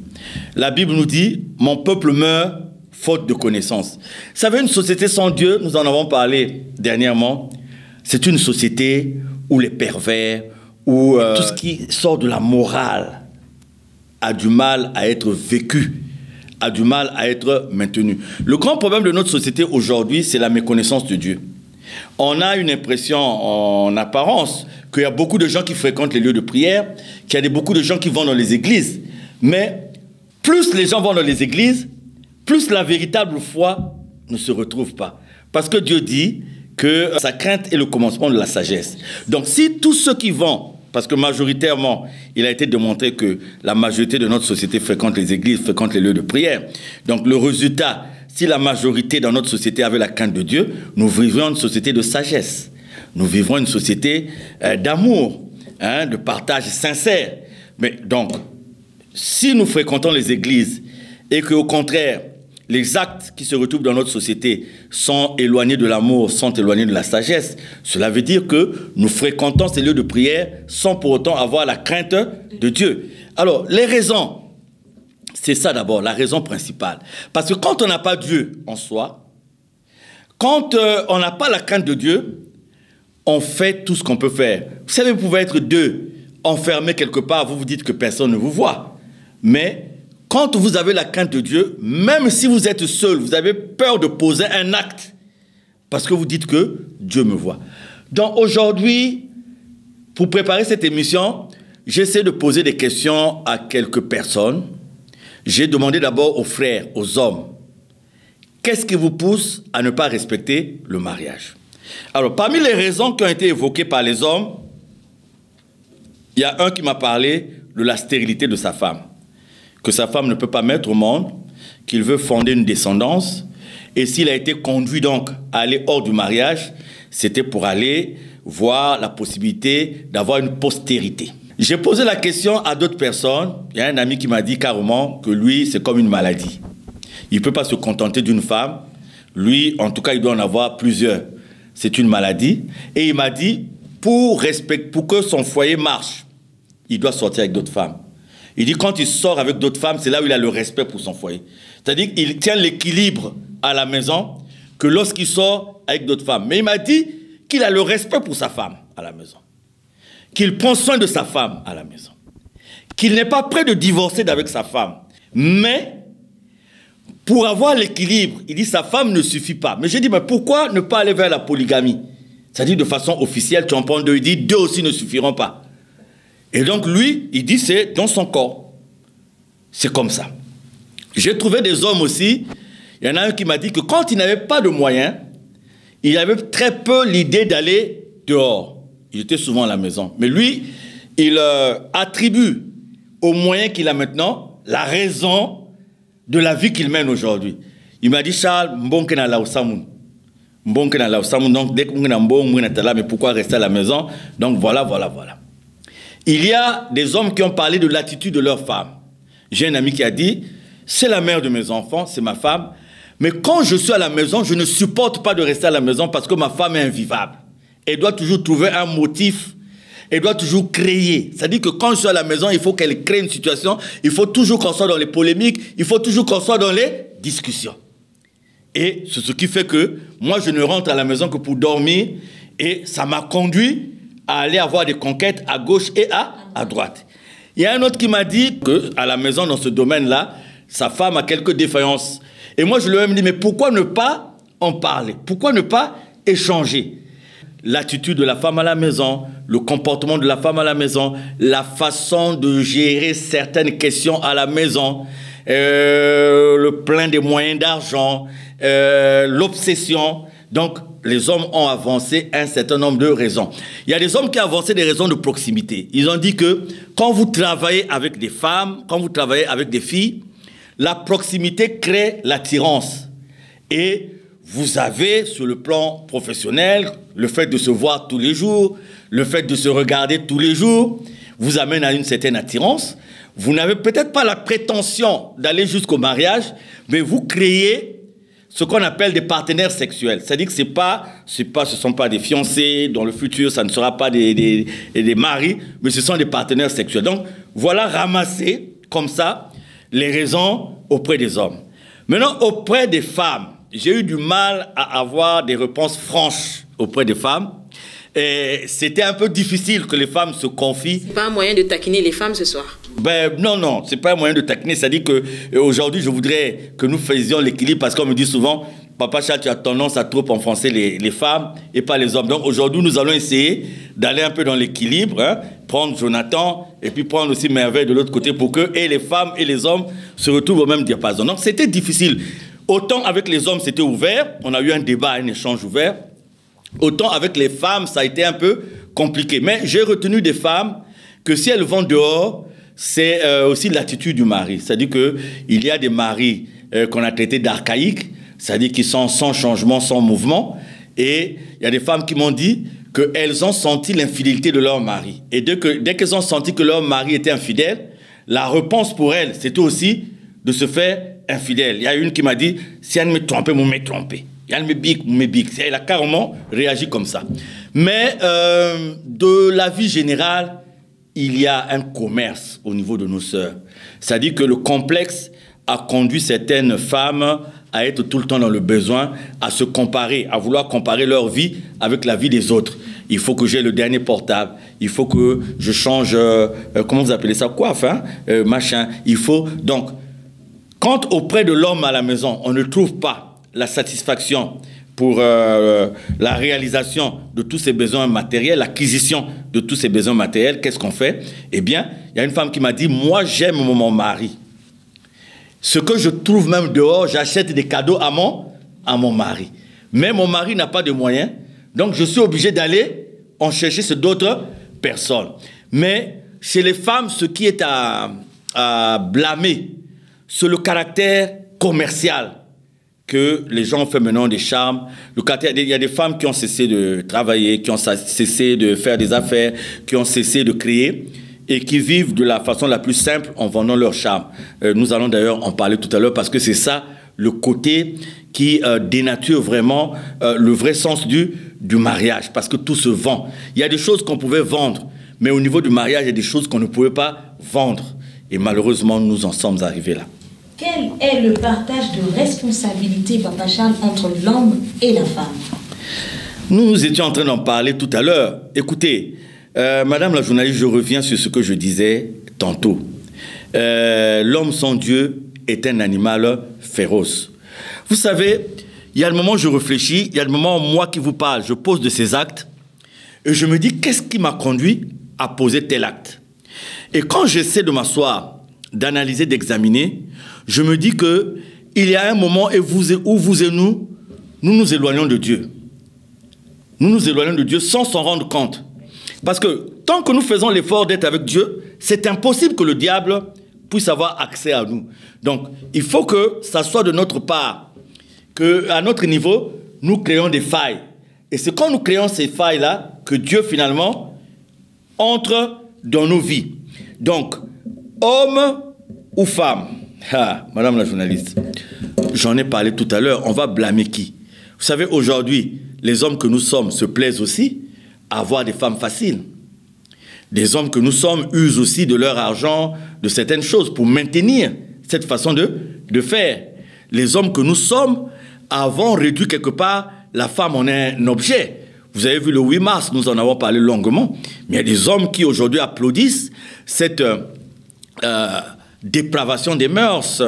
La Bible nous dit, mon peuple meurt faute de connaissance. Vous savez, une société sans Dieu, nous en avons parlé dernièrement, c'est une société où les pervers, où tout ce qui sort de la morale a du mal à être vécu, a du mal à être maintenu. Le grand problème de notre société aujourd'hui, c'est la méconnaissance de Dieu. On a une impression en apparence qu'il y a beaucoup de gens qui fréquentent les lieux de prière, qu'il y a beaucoup de gens qui vont dans les églises. Mais plus les gens vont dans les églises, plus la véritable foi ne se retrouve pas. Parce que Dieu dit que sa crainte est le commencement de la sagesse. Donc si tous ceux qui vont, parce que majoritairement, il a été démontré que la majorité de notre société fréquente les églises, fréquente les lieux de prière. Donc le résultat, si la majorité dans notre société avait la crainte de Dieu, nous vivrions une société de sagesse. Nous vivrons une société d'amour. hein, de partage sincère. Mais donc, si nous fréquentons les églises et qu'au contraire, les actes qui se retrouvent dans notre société sont éloignés de l'amour, sont éloignés de la sagesse, cela veut dire que nous fréquentons ces lieux de prière sans pour autant avoir la crainte de Dieu. Alors, les raisons, c'est ça d'abord, la raison principale. Parce que quand on n'a pas Dieu en soi, quand on n'a pas la crainte de Dieu, on fait tout ce qu'on peut faire. Vous savez, vous pouvez être deux, enfermés quelque part, vous vous dites que personne ne vous voit. Mais quand vous avez la crainte de Dieu, même si vous êtes seul, vous avez peur de poser un acte parce que vous dites que Dieu me voit. Donc aujourd'hui, pour préparer cette émission, j'essaie de poser des questions à quelques personnes. J'ai demandé d'abord aux frères, aux hommes, qu'est-ce qui vous pousse à ne pas respecter le mariage? Alors, parmi les raisons qui ont été évoquées par les hommes, il y a un qui m'a parlé de la stérilité de sa femme. Que sa femme ne peut pas mettre au monde, qu'il veut fonder une descendance. Et s'il a été conduit donc à aller hors du mariage, c'était pour aller voir la possibilité d'avoir une postérité. J'ai posé la question à d'autres personnes. Il y a un ami qui m'a dit carrément que lui, c'est comme une maladie. Il ne peut pas se contenter d'une femme. Lui, en tout cas, il doit en avoir plusieurs. C'est une maladie. Et il m'a dit, pour que son foyer marche, il doit sortir avec d'autres femmes. Il dit quand il sort avec d'autres femmes, c'est là où il a le respect pour son foyer. C'est-à-dire qu'il tient l'équilibre à la maison que lorsqu'il sort avec d'autres femmes. Mais il m'a dit qu'il a le respect pour sa femme à la maison. Qu'il prend soin de sa femme à la maison. Qu'il n'est pas prêt de divorcer avec sa femme. Mais pour avoir l'équilibre, il dit sa femme ne suffit pas. Mais j'ai dit, mais pourquoi ne pas aller vers la polygamie? C'est-à-dire de façon officielle, tu en prends deux. Il dit, deux aussi ne suffiront pas. Et donc lui, il dit, c'est dans son corps. C'est comme ça. J'ai trouvé des hommes aussi. Il y en a un qui m'a dit que quand il n'avait pas de moyens, il avait très peu l'idée d'aller dehors. Il était souvent à la maison. Mais lui, il attribue aux moyens qu'il a maintenant la raison de la vie qu'il mène aujourd'hui. Il m'a dit, Charles, donc dès que mais pourquoi rester à la maison? Donc voilà. Il y a des hommes qui ont parlé de l'attitude de leur femme. J'ai un ami qui a dit, c'est la mère de mes enfants, c'est ma femme, mais quand je suis à la maison, je ne supporte pas de rester à la maison parce que ma femme est invivable. Elle doit toujours trouver un motif, elle doit toujours créer. C'est-à-dire que quand je suis à la maison, il faut qu'elle crée une situation, il faut toujours qu'on soit dans les polémiques, il faut toujours qu'on soit dans les discussions. Et c'est ce qui fait que moi, je ne rentre à la maison que pour dormir et ça m'a conduit à aller avoir des conquêtes à gauche et à droite. Il y a un autre qui m'a dit qu'à la maison, dans ce domaine-là, sa femme a quelques défaillances. Et moi, je lui ai même dit, mais pourquoi ne pas en parler? Pourquoi ne pas échanger? L'attitude de la femme à la maison, le comportement de la femme à la maison, la façon de gérer certaines questions à la maison, le plein des moyens d'argent, l'obsession. Donc, les hommes ont avancé un certain nombre de raisons. Il y a des hommes qui ont avancé des raisons de proximité. Ils ont dit que quand vous travaillez avec des femmes, quand vous travaillez avec des filles, la proximité crée l'attirance. Et vous avez, sur le plan professionnel, le fait de se voir tous les jours, le fait de se regarder tous les jours, vous amène à une certaine attirance. Vous n'avez peut-être pas la prétention d'aller jusqu'au mariage, mais vous créez ce qu'on appelle des partenaires sexuels. C'est-à-dire que ce ne sont pas des fiancés, dans le futur, ça ne sera pas des maris, mais ce sont des partenaires sexuels. Donc, voilà ramasser, comme ça, les raisons auprès des hommes. Maintenant, auprès des femmes, j'ai eu du mal à avoir des réponses franches auprès des femmes. C'était un peu difficile que les femmes se confient. C'est pas un moyen de taquiner les femmes ce soir? Non, c'est pas un moyen de taquiner. C'est-à-dire qu'aujourd'hui, je voudrais que nous faisions l'équilibre parce qu'on me dit souvent, Papa Charles, tu as tendance à trop enfoncer les femmes et pas les hommes. Donc aujourd'hui, nous allons essayer d'aller un peu dans l'équilibre, hein, prendre Jonathan et puis prendre aussi Merveille de l'autre côté pour que et les femmes et les hommes se retrouvent au même diapason. Donc c'était difficile. Autant avec les hommes, c'était ouvert. On a eu un débat, un échange ouvert. Autant avec les femmes, ça a été un peu compliqué. Mais j'ai retenu des femmes que si elles vont dehors, c'est aussi l'attitude du mari. C'est-à-dire qu'il y a des maris qu'on a traités d'archaïques, c'est-à-dire qui sont sans changement, sans mouvement. Et il y a des femmes qui m'ont dit qu'elles ont senti l'infidélité de leur mari. Et dès qu'elles ont senti que leur mari était infidèle, la réponse pour elles, c'était aussi de se faire infidèle. Il y a une qui m'a dit, si elle me trompe, elle me trompe. Elle me bique. Elle a carrément réagi comme ça. Mais de la vie générale, il y a un commerce au niveau de nos sœurs. C'est-à-dire que le complexe a conduit certaines femmes à être tout le temps dans le besoin, à se comparer, à vouloir comparer leur vie avec la vie des autres. Il faut que j'ai le dernier portable, il faut que je change, comment vous appelez ça, coiffe, hein, machin. Il faut, donc, quand auprès de l'homme à la maison, on ne trouve pas la satisfaction pour la réalisation de tous ses besoins matériels, l'acquisition de tous ses besoins matériels, qu'est-ce qu'on fait? Eh bien, il y a une femme qui m'a dit, moi j'aime mon mari. Ce que je trouve même dehors, j'achète des cadeaux à mon mari. Mais mon mari n'a pas de moyens, donc je suis obligé d'aller en chercher chez d'autres personnes. Mais chez les femmes, ce qui est à blâmer, c'est le caractère commercial que les gens ont fait maintenant des charmes. Il y a des femmes qui ont cessé de travailler, qui ont cessé de faire des affaires, qui ont cessé de créer et qui vivent de la façon la plus simple en vendant leur charme. Nous allons d'ailleurs en parler tout à l'heure parce que c'est ça le côté qui dénature vraiment le vrai sens du mariage, parce que tout se vend. Il y a des choses qu'on pouvait vendre, mais au niveau du mariage, il y a des choses qu'on ne pouvait pas vendre. Et malheureusement, nous en sommes arrivés là. Quel est le partage de responsabilité, Papa Charles, entre l'homme et la femme? Nous étions en train d'en parler tout à l'heure. Écoutez, Madame la journaliste, je reviens sur ce que je disais tantôt. L'homme sans Dieu est un animal féroce. Vous savez, il y a le moment où je réfléchis, il y a le moment où moi qui vous parle, je pose de ces actes, et je me dis, qu'est-ce qui m'a conduit à poser tel acte? Et quand j'essaie de m'asseoir, d'analyser, d'examiner, je me dis qu'il y a un moment où vous et nous nous éloignons de Dieu. Nous nous éloignons de Dieu sans s'en rendre compte. Parce que tant que nous faisons l'effort d'être avec Dieu, c'est impossible que le diable puisse avoir accès à nous. Donc, il faut que ça soit de notre part, qu'à notre niveau, nous créons des failles. Et c'est quand nous créons ces failles-là que Dieu, finalement, entre dans nos vies. Donc, homme ou femme? Ah, Madame la journaliste, j'en ai parlé tout à l'heure, on va blâmer qui? Vous savez, aujourd'hui, les hommes que nous sommes se plaisent aussi à avoir des femmes faciles. Des hommes que nous sommes usent aussi de leur argent, de certaines choses, pour maintenir cette façon de faire. Les hommes que nous sommes avons réduit quelque part la femme en un objet. Vous avez vu le 8 mars, nous en avons parlé longuement, mais il y a des hommes qui aujourd'hui applaudissent cette dépravation des mœurs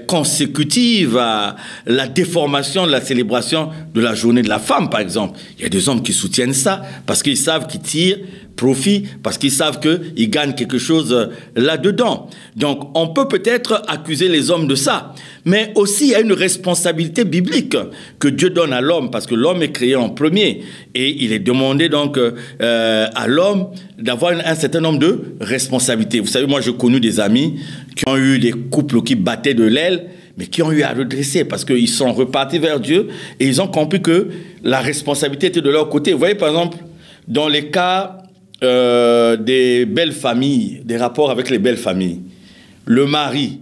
consécutive à la déformation de la célébration de la journée de la femme, par exemple. Il y a des hommes qui soutiennent ça parce qu'ils savent qu'ils tirent profit, parce qu'ils savent qu'ils gagnent quelque chose là-dedans. Donc, on peut peut-être accuser les hommes de ça, mais aussi il y a une responsabilité biblique que Dieu donne à l'homme, parce que l'homme est créé en premier, et il est demandé donc à l'homme d'avoir un certain nombre de responsabilités. Vous savez, moi j'ai connu des amis qui ont eu des couples qui battaient de l'aile, mais qui ont eu à redresser parce qu'ils sont repartis vers Dieu et ils ont compris que la responsabilité était de leur côté. Vous voyez, par exemple, dans les cas des belles familles, des rapports avec les belles familles, le mari,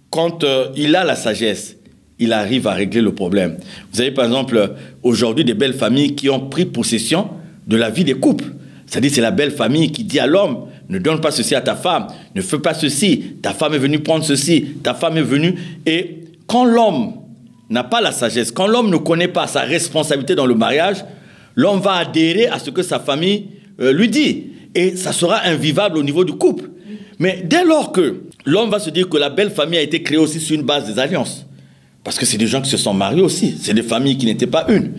quand il a la sagesse, il arrive à régler le problème. Vous avez, par exemple, aujourd'hui des belles familles qui ont pris possession de la vie des couples. C'est-à-dire, c'est la belle famille qui dit à l'homme, ne donne pas ceci à ta femme, ne fais pas ceci, ta femme est venue prendre ceci, ta femme est venue. Et quand l'homme n'a pas la sagesse, quand l'homme ne connaît pas sa responsabilité dans le mariage, l'homme va adhérer à ce que sa famille lui dit. Et ça sera invivable au niveau du couple. Mais dès lors que l'homme va se dire que la belle famille a été créée aussi sur une base des alliances, parce que c'est des gens qui se sont mariés aussi, c'est des familles qui n'étaient pas une.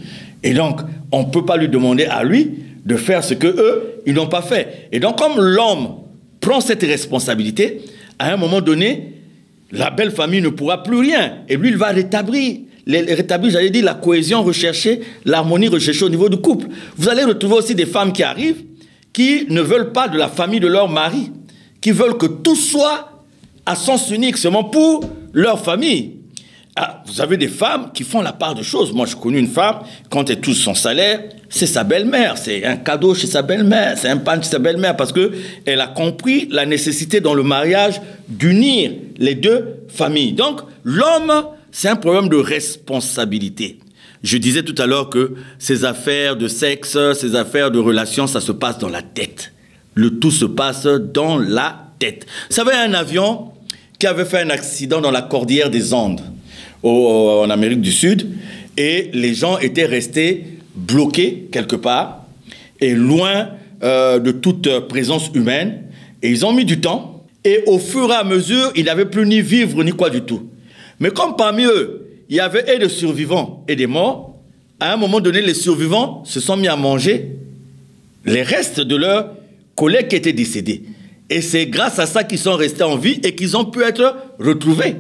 Et donc, on ne peut pas lui demander à lui de faire ce que eux, ils n'ont pas fait. Et donc, comme l'homme prend cette responsabilité, à un moment donné, la belle famille ne pourra plus rien. Et lui, il va rétablir, j'allais dire, la cohésion recherchée, l'harmonie recherchée au niveau du couple. Vous allez retrouver aussi des femmes qui arrivent, qui ne veulent pas de la famille de leur mari, qui veulent que tout soit à sens unique, seulement pour leur famille. Ah, vous avez des femmes qui font la part de choses. Moi, je connais une femme, quand elle touche son salaire, c'est sa belle-mère. C'est un cadeau chez sa belle-mère. C'est un pain chez sa belle-mère parce qu'elle a compris la nécessité dans le mariage d'unir les deux familles. Donc, l'homme, c'est un problème de responsabilité. Je disais tout à l'heure que ces affaires de sexe, ces affaires de relations, ça se passe dans la tête. Le tout se passe dans la tête. Vous savez, un avion qui avait fait un accident dans la cordillère des Andes, en Amérique du Sud, et les gens étaient restés bloqués quelque part, et loin de toute présence humaine, et ils ont mis du temps, et au fur et à mesure, ils n'avaient plus ni vivre ni quoi du tout. Mais comme parmi eux, il y avait et des survivants et des morts, à un moment donné, les survivants se sont mis à manger les restes de leurs collègues qui étaient décédés. Et c'est grâce à ça qu'ils sont restés en vie et qu'ils ont pu être retrouvés.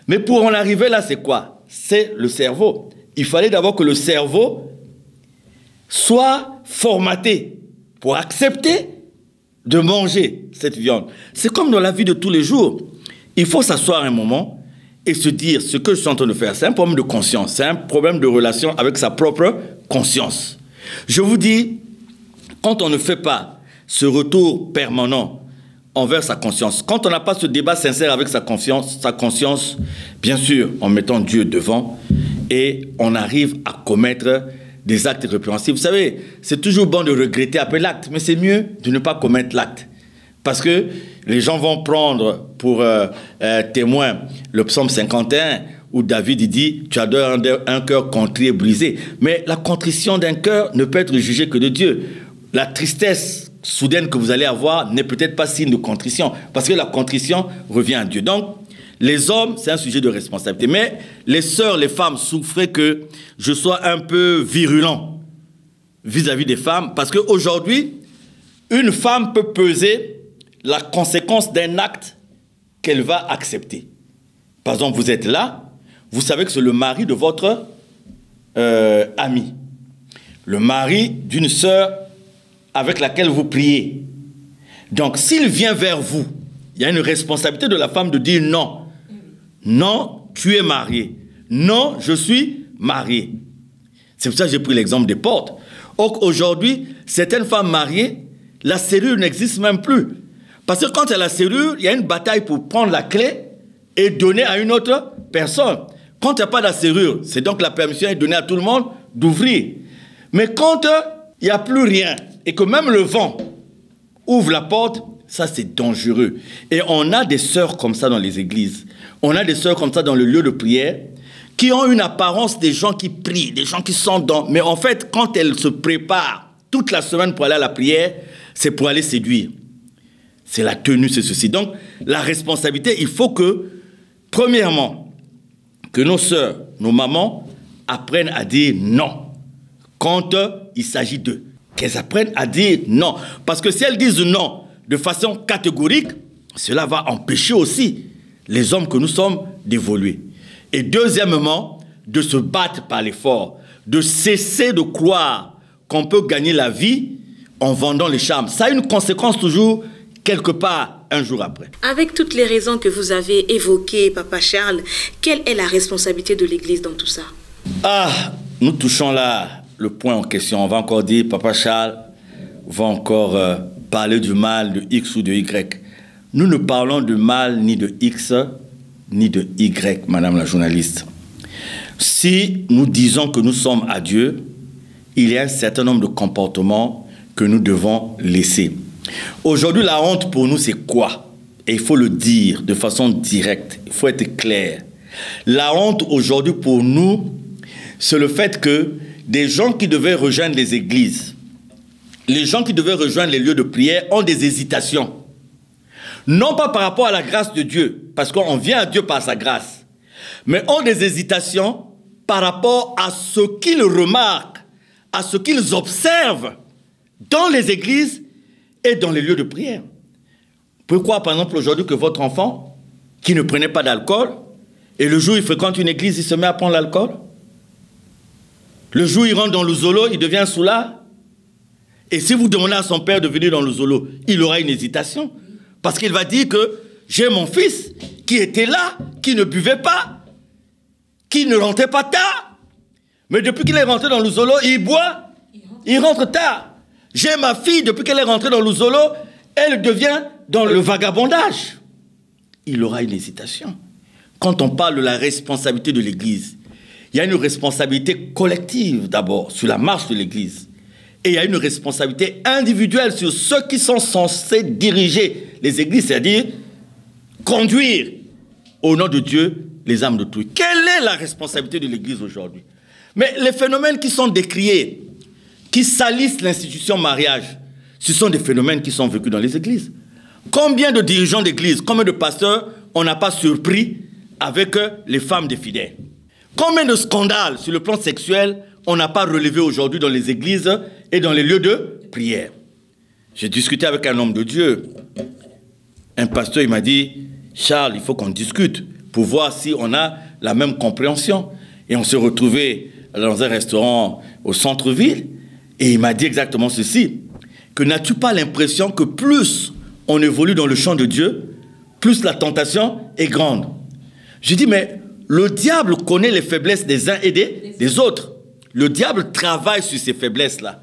Mais pour en arriver là, c'est quoi? C'est le cerveau. Il fallait d'abord que le cerveau soit formaté pour accepter de manger cette viande. C'est comme dans la vie de tous les jours. Il faut s'asseoir un moment et se dire ce que je suis en train de faire. C'est un problème de conscience. C'est un problème de relation avec sa propre conscience. Je vous dis, quand on ne fait pas ce retour permanent envers sa conscience, quand on n'a pas ce débat sincère avec sa conscience, bien sûr, en mettant Dieu devant, et on arrive à commettre des actes répréhensibles. Vous savez, c'est toujours bon de regretter après l'acte, mais c'est mieux de ne pas commettre l'acte. Parce que les gens vont prendre pour témoin le psaume 51, où David dit « Tu as un cœur contrit et brisé ». Mais la contrition d'un cœur ne peut être jugée que de Dieu. La tristesse soudaine que vous allez avoir n'est peut-être pas signe de contrition, parce que la contrition revient à Dieu. Donc, les hommes, c'est un sujet de responsabilité. Mais les sœurs, les femmes souffraient que je sois un peu virulent vis-à-vis des femmes, parce qu'aujourd'hui, une femme peut peser la conséquence d'un acte qu'elle va accepter. Par exemple, vous êtes là, vous savez que c'est le mari de votre ami, le mari d'une sœur avec laquelle vous priez. Donc, s'il vient vers vous, il y a une responsabilité de la femme de dire non. Non, tu es marié. Non, je suis marié. C'est pour ça que j'ai pris l'exemple des portes. Or, aujourd'hui, certaines femmes mariées, la serrure n'existe même plus. Parce que quand il y a la serrure, il y a une bataille pour prendre la clé et donner à une autre personne. Quand il n'y a pas de serrure, c'est donc la permission est donnée à tout le monde d'ouvrir. Mais quand il n'y a plus rien et que même le vent ouvre la porte, ça c'est dangereux. Et on a des sœurs comme ça dans les églises. On a des sœurs comme ça dans le lieu de prière qui ont une apparence des gens qui prient, des gens qui sont dans... Mais en fait, quand elles se préparent toute la semaine pour aller à la prière, c'est pour aller séduire. C'est la tenue, c'est ceci. Donc, la responsabilité, il faut que, premièrement, que nos sœurs, nos mamans, apprennent à dire non quand il s'agit d'eux. Qu'elles apprennent à dire non. Parce que si elles disent non de façon catégorique, cela va empêcher aussi les hommes que nous sommes d'évoluer. Et deuxièmement, de se battre par l'effort, de cesser de croire qu'on peut gagner la vie en vendant les charmes. Ça a une conséquence toujours quelque part un jour après. Avec toutes les raisons que vous avez évoquées, Papa Charles, quelle est la responsabilité de l'Église dans tout ça? Ah, nous touchons là le point en question. On va encore dire, Papa Charles va encore parler du mal de X ou de Y. Nous ne parlons de mal ni de X ni de Y, Madame la journaliste. Si nous disons que nous sommes à Dieu, il y a un certain nombre de comportements que nous devons laisser. Aujourd'hui, la honte pour nous, c'est quoi? Et il faut le dire de façon directe, il faut être clair. La honte aujourd'hui pour nous, c'est le fait que des gens qui devaient rejoindre les églises, les gens qui devaient rejoindre les lieux de prière ont des hésitations. Non pas par rapport à la grâce de Dieu, parce qu'on vient à Dieu par sa grâce, mais ont des hésitations par rapport à ce qu'ils remarquent, à ce qu'ils observent dans les églises et dans les lieux de prière. Pourquoi, par exemple, aujourd'hui, que votre enfant, qui ne prenait pas d'alcool, et le jour où il fréquente une église, il se met à prendre l'alcool? Le jour où il rentre dans le zolo, il devient soulard? Et si vous demandez à son père de venir dans le zolo, il aura une hésitation. Parce qu'il va dire que j'ai mon fils qui était là, qui ne buvait pas, qui ne rentrait pas tard. Mais depuis qu'il est rentré dans l'Ouzolo, il boit, il rentre tard. J'ai ma fille, depuis qu'elle est rentrée dans l'Ouzolo, elle devient dans le vagabondage. Il aura une hésitation. Quand on parle de la responsabilité de l'Église, il y a une responsabilité collective d'abord sur la marche de l'Église. Et il y a une responsabilité individuelle sur ceux qui sont censés diriger les églises, c'est-à-dire conduire au nom de Dieu les âmes de tous. Quelle est la responsabilité de l'Église aujourd'hui? Mais les phénomènes qui sont décriés, qui salissent l'institution mariage, ce sont des phénomènes qui sont vécus dans les églises. Combien de dirigeants d'église, combien de pasteurs on n'a pas surpris avec les femmes des fidèles? Combien de scandales sur le plan sexuel on n'a pas relevé aujourd'hui dans les églises et dans les lieux de prière? J'ai discuté avec un homme de Dieu. Un pasteur, il m'a dit, Charles, il faut qu'on discute pour voir si on a la même compréhension. Et on s'est retrouvés dans un restaurant au centre-ville et il m'a dit exactement ceci, que n'as-tu pas l'impression que plus on évolue dans le champ de Dieu, plus la tentation est grande? Je dis, mais le diable connaît les faiblesses des uns et des autres. Le diable travaille sur ces faiblesses-là.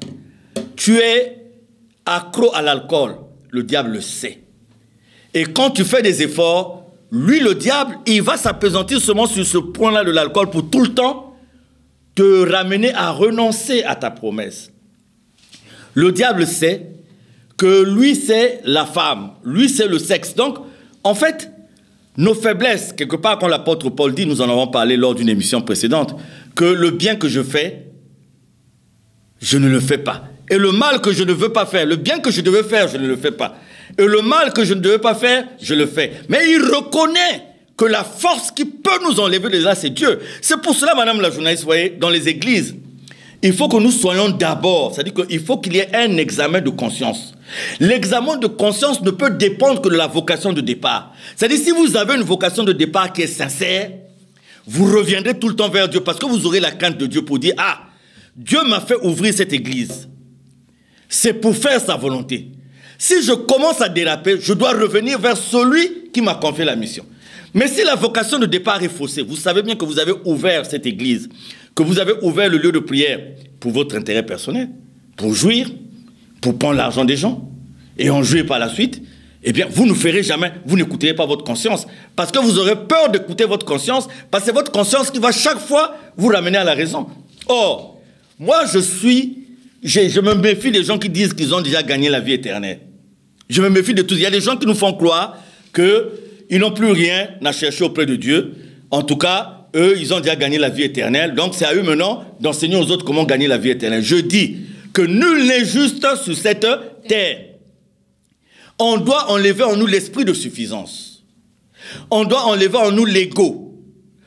Tu es accro à l'alcool, le diable le sait. Et quand tu fais des efforts, lui, le diable, il va s'appesantir seulement sur ce point-là de l'alcool pour tout le temps te ramener à renoncer à ta promesse. Le diable sait que lui, c'est la femme, lui, c'est le sexe. Donc, en fait, nos faiblesses, quelque part, quand l'apôtre Paul dit, nous en avons parlé lors d'une émission précédente, que le bien que je fais, je ne le fais pas. Et le mal que je ne veux pas faire, le bien que je devais faire, je ne le fais pas. Et le mal que je ne devais pas faire, je le fais. Mais il reconnaît que la force qui peut nous enlever de là, c'est Dieu. C'est pour cela, madame la journaliste, vous voyez, dans les églises, il faut que nous soyons d'abord, c'est-à-dire qu'il faut qu'il y ait un examen de conscience. L'examen de conscience ne peut dépendre que de la vocation de départ. C'est-à-dire si vous avez une vocation de départ qui est sincère, vous reviendrez tout le temps vers Dieu parce que vous aurez la crainte de Dieu pour dire « Ah, Dieu m'a fait ouvrir cette église. C'est pour faire sa volonté. Si je commence à déraper, je dois revenir vers celui qui m'a confié la mission. » Mais si la vocation de départ est faussée, vous savez bien que vous avez ouvert cette église, que vous avez ouvert le lieu de prière pour votre intérêt personnel, pour jouir, pour prendre l'argent des gens, et en jouer par la suite, eh bien, vous ne ferez jamais, vous n'écouterez pas votre conscience, parce que vous aurez peur d'écouter votre conscience, parce que c'est votre conscience qui va chaque fois vous ramener à la raison. Or, moi, je me méfie des gens qui disent qu'ils ont déjà gagné la vie éternelle. Je me méfie de tous. Il y a des gens qui nous font croire qu'ils n'ont plus rien à chercher auprès de Dieu. En tout cas, eux, ils ont déjà gagné la vie éternelle. Donc, c'est à eux maintenant d'enseigner aux autres comment gagner la vie éternelle. Je dis que nul n'est juste sur cette terre. On doit enlever en nous l'esprit de suffisance. On doit enlever en nous l'ego,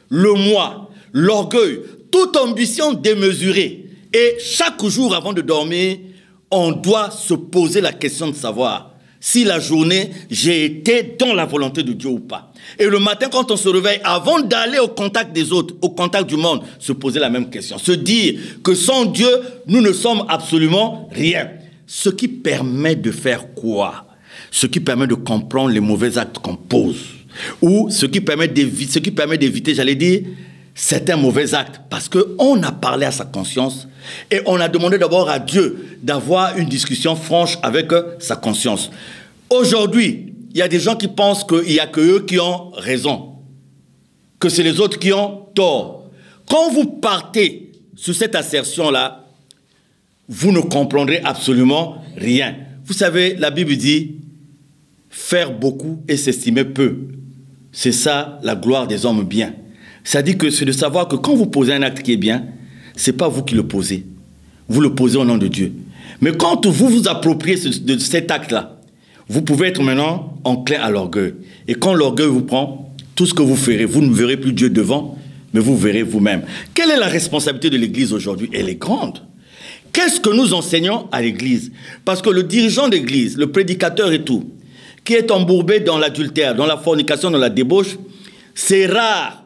le moi, l'orgueil, toute ambition démesurée. Et chaque jour avant de dormir, on doit se poser la question de savoir si la journée, j'ai été dans la volonté de Dieu ou pas. Et le matin, quand on se réveille, avant d'aller au contact des autres, au contact du monde, se poser la même question. Se dire que sans Dieu, nous ne sommes absolument rien. Ce qui permet de faire quoi? Ce qui permet de comprendre les mauvais actes qu'on pose. Ou ce qui permet d'éviter, j'allais dire, certains mauvais actes. Parce qu'on a parlé à sa conscience et on a demandé d'abord à Dieu d'avoir une discussion franche avec sa conscience. Aujourd'hui, il y a des gens qui pensent qu'il n'y a que eux qui ont raison, que c'est les autres qui ont tort. Quand vous partez sur cette assertion-là, vous ne comprendrez absolument rien. Vous savez, la Bible dit « faire beaucoup et s'estimer peu ». C'est ça la gloire des hommes bien. C'est-à-dire que c'est de savoir que quand vous posez un acte qui est bien, ce n'est pas vous qui le posez. Vous le posez au nom de Dieu. Mais quand vous vous appropriez de cet acte-là, vous pouvez être maintenant enclin à l'orgueil. Et quand l'orgueil vous prend, tout ce que vous ferez, vous ne verrez plus Dieu devant, mais vous verrez vous-même. Quelle est la responsabilité de l'Église aujourd'hui? Elle est grande. Qu'est-ce que nous enseignons à l'Église? Parce que le dirigeant d'Église, le prédicateur et tout, qui est embourbé dans l'adultère, dans la fornication, dans la débauche, c'est rare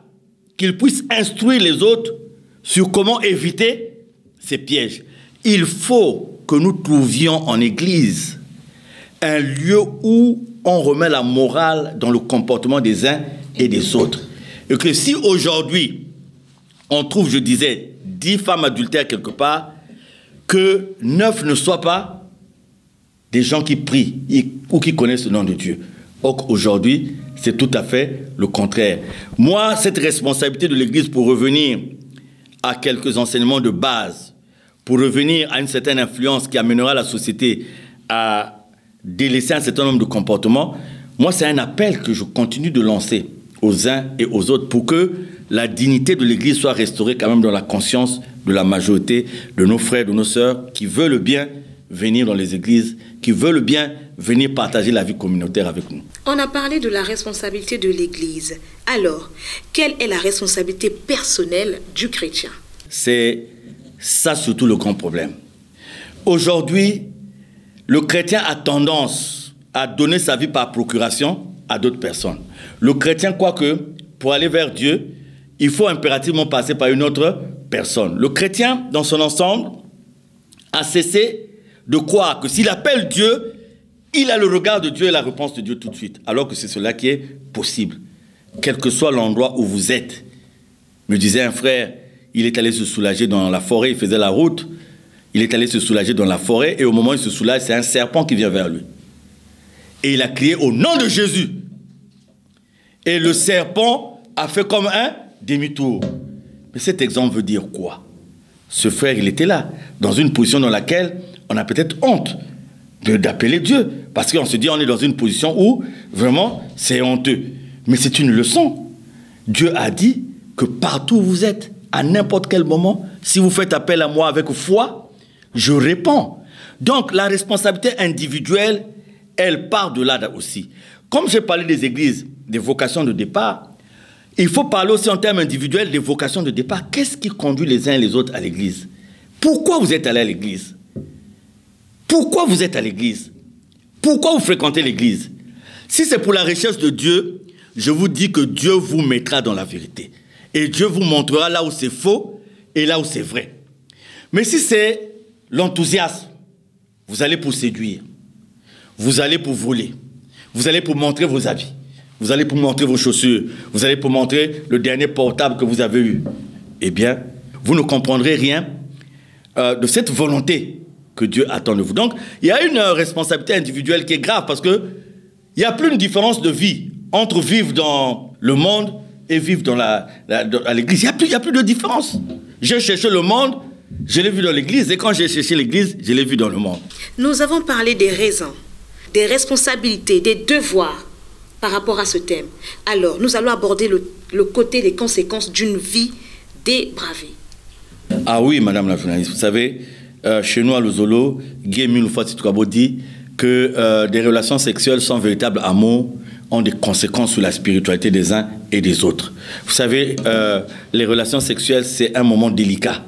qu'il puisse instruire les autres sur comment éviter ces pièges. Il faut que nous trouvions en Église un lieu où on remet la morale dans le comportement des uns et des autres. Et que si aujourd'hui, on trouve, je disais, 10 femmes adultères quelque part, que 9 ne soient pas des gens qui prient ou qui connaissent le nom de Dieu. Or, aujourd'hui, c'est tout à fait le contraire. Moi, cette responsabilité de l'Église, pour revenir à quelques enseignements de base, pour revenir à une certaine influence qui amènera la société à délaisser un certain nombre de comportements, moi, c'est un appel que je continue de lancer aux uns et aux autres pour que la dignité de l'Église soit restaurée quand même dans la conscience de la majorité de nos frères, de nos sœurs qui veulent bien venir dans les églises, qui veulent bien venir partager la vie communautaire avec nous. On a parlé de la responsabilité de l'Église. Alors, quelle est la responsabilité personnelle du chrétien? C'est ça surtout le grand problème. Aujourd'hui, le chrétien a tendance à donner sa vie par procuration à d'autres personnes. Le chrétien croit que pour aller vers Dieu, il faut impérativement passer par une autre personne. Le chrétien, dans son ensemble, a cessé de croire que s'il appelle Dieu, il a le regard de Dieu et la réponse de Dieu tout de suite, alors que c'est cela qui est possible. Quel que soit l'endroit où vous êtes. Me disait un frère, il est allé se soulager dans la forêt, il faisait la route, il est allé se soulager dans la forêt, et au moment où il se soulage, c'est un serpent qui vient vers lui. Et il a crié au nom de Jésus. Et le serpent a fait comme un demi-tour. Mais cet exemple veut dire quoi? Ce frère, il était là, dans une position dans laquelle on a peut-être honte d'appeler Dieu. Parce qu'on se dit, on est dans une position où, vraiment, c'est honteux. Mais c'est une leçon. Dieu a dit que partout où vous êtes, à n'importe quel moment, si vous faites appel à moi avec foi, je réponds. Donc, la responsabilité individuelle, elle part de là aussi. Comme j'ai parlé des églises, des vocations de départ, il faut parler aussi en termes individuels des vocations de départ. Qu'est-ce qui conduit les uns et les autres à l'église? Pourquoi vous êtes allé à l'église? Pourquoi vous êtes à l'église? Pourquoi vous fréquentez l'église? Si c'est pour la recherche de Dieu, je vous dis que Dieu vous mettra dans la vérité. Et Dieu vous montrera là où c'est faux et là où c'est vrai. Mais si c'est l'enthousiasme, vous allez pour séduire, vous allez pour voler, vous allez pour montrer vos habits, vous allez pour montrer vos chaussures, vous allez pour montrer le dernier portable que vous avez eu, eh bien, vous ne comprendrez rien de cette volonté que Dieu attend de vous. Donc, il y a une responsabilité individuelle qui est grave parce qu'il n'y a plus une différence de vie entre vivre dans le monde et vivre à l'église. Il n'y a plus de différence. J'ai cherché le monde, je l'ai vu dans l'église, et quand j'ai cherché l'église, je l'ai vu dans le monde. Nous avons parlé des raisons, des responsabilités, des devoirs par rapport à ce thème. Alors, nous allons aborder le côté des conséquences d'une vie dépravée. Ah oui, madame la journaliste, vous savez, chez nous à Lozolo, Guy Mulfati-Tukabo dit que des relations sexuelles sans véritable amour ont des conséquences sur la spiritualité des uns et des autres. Vous savez, les relations sexuelles, c'est un moment délicat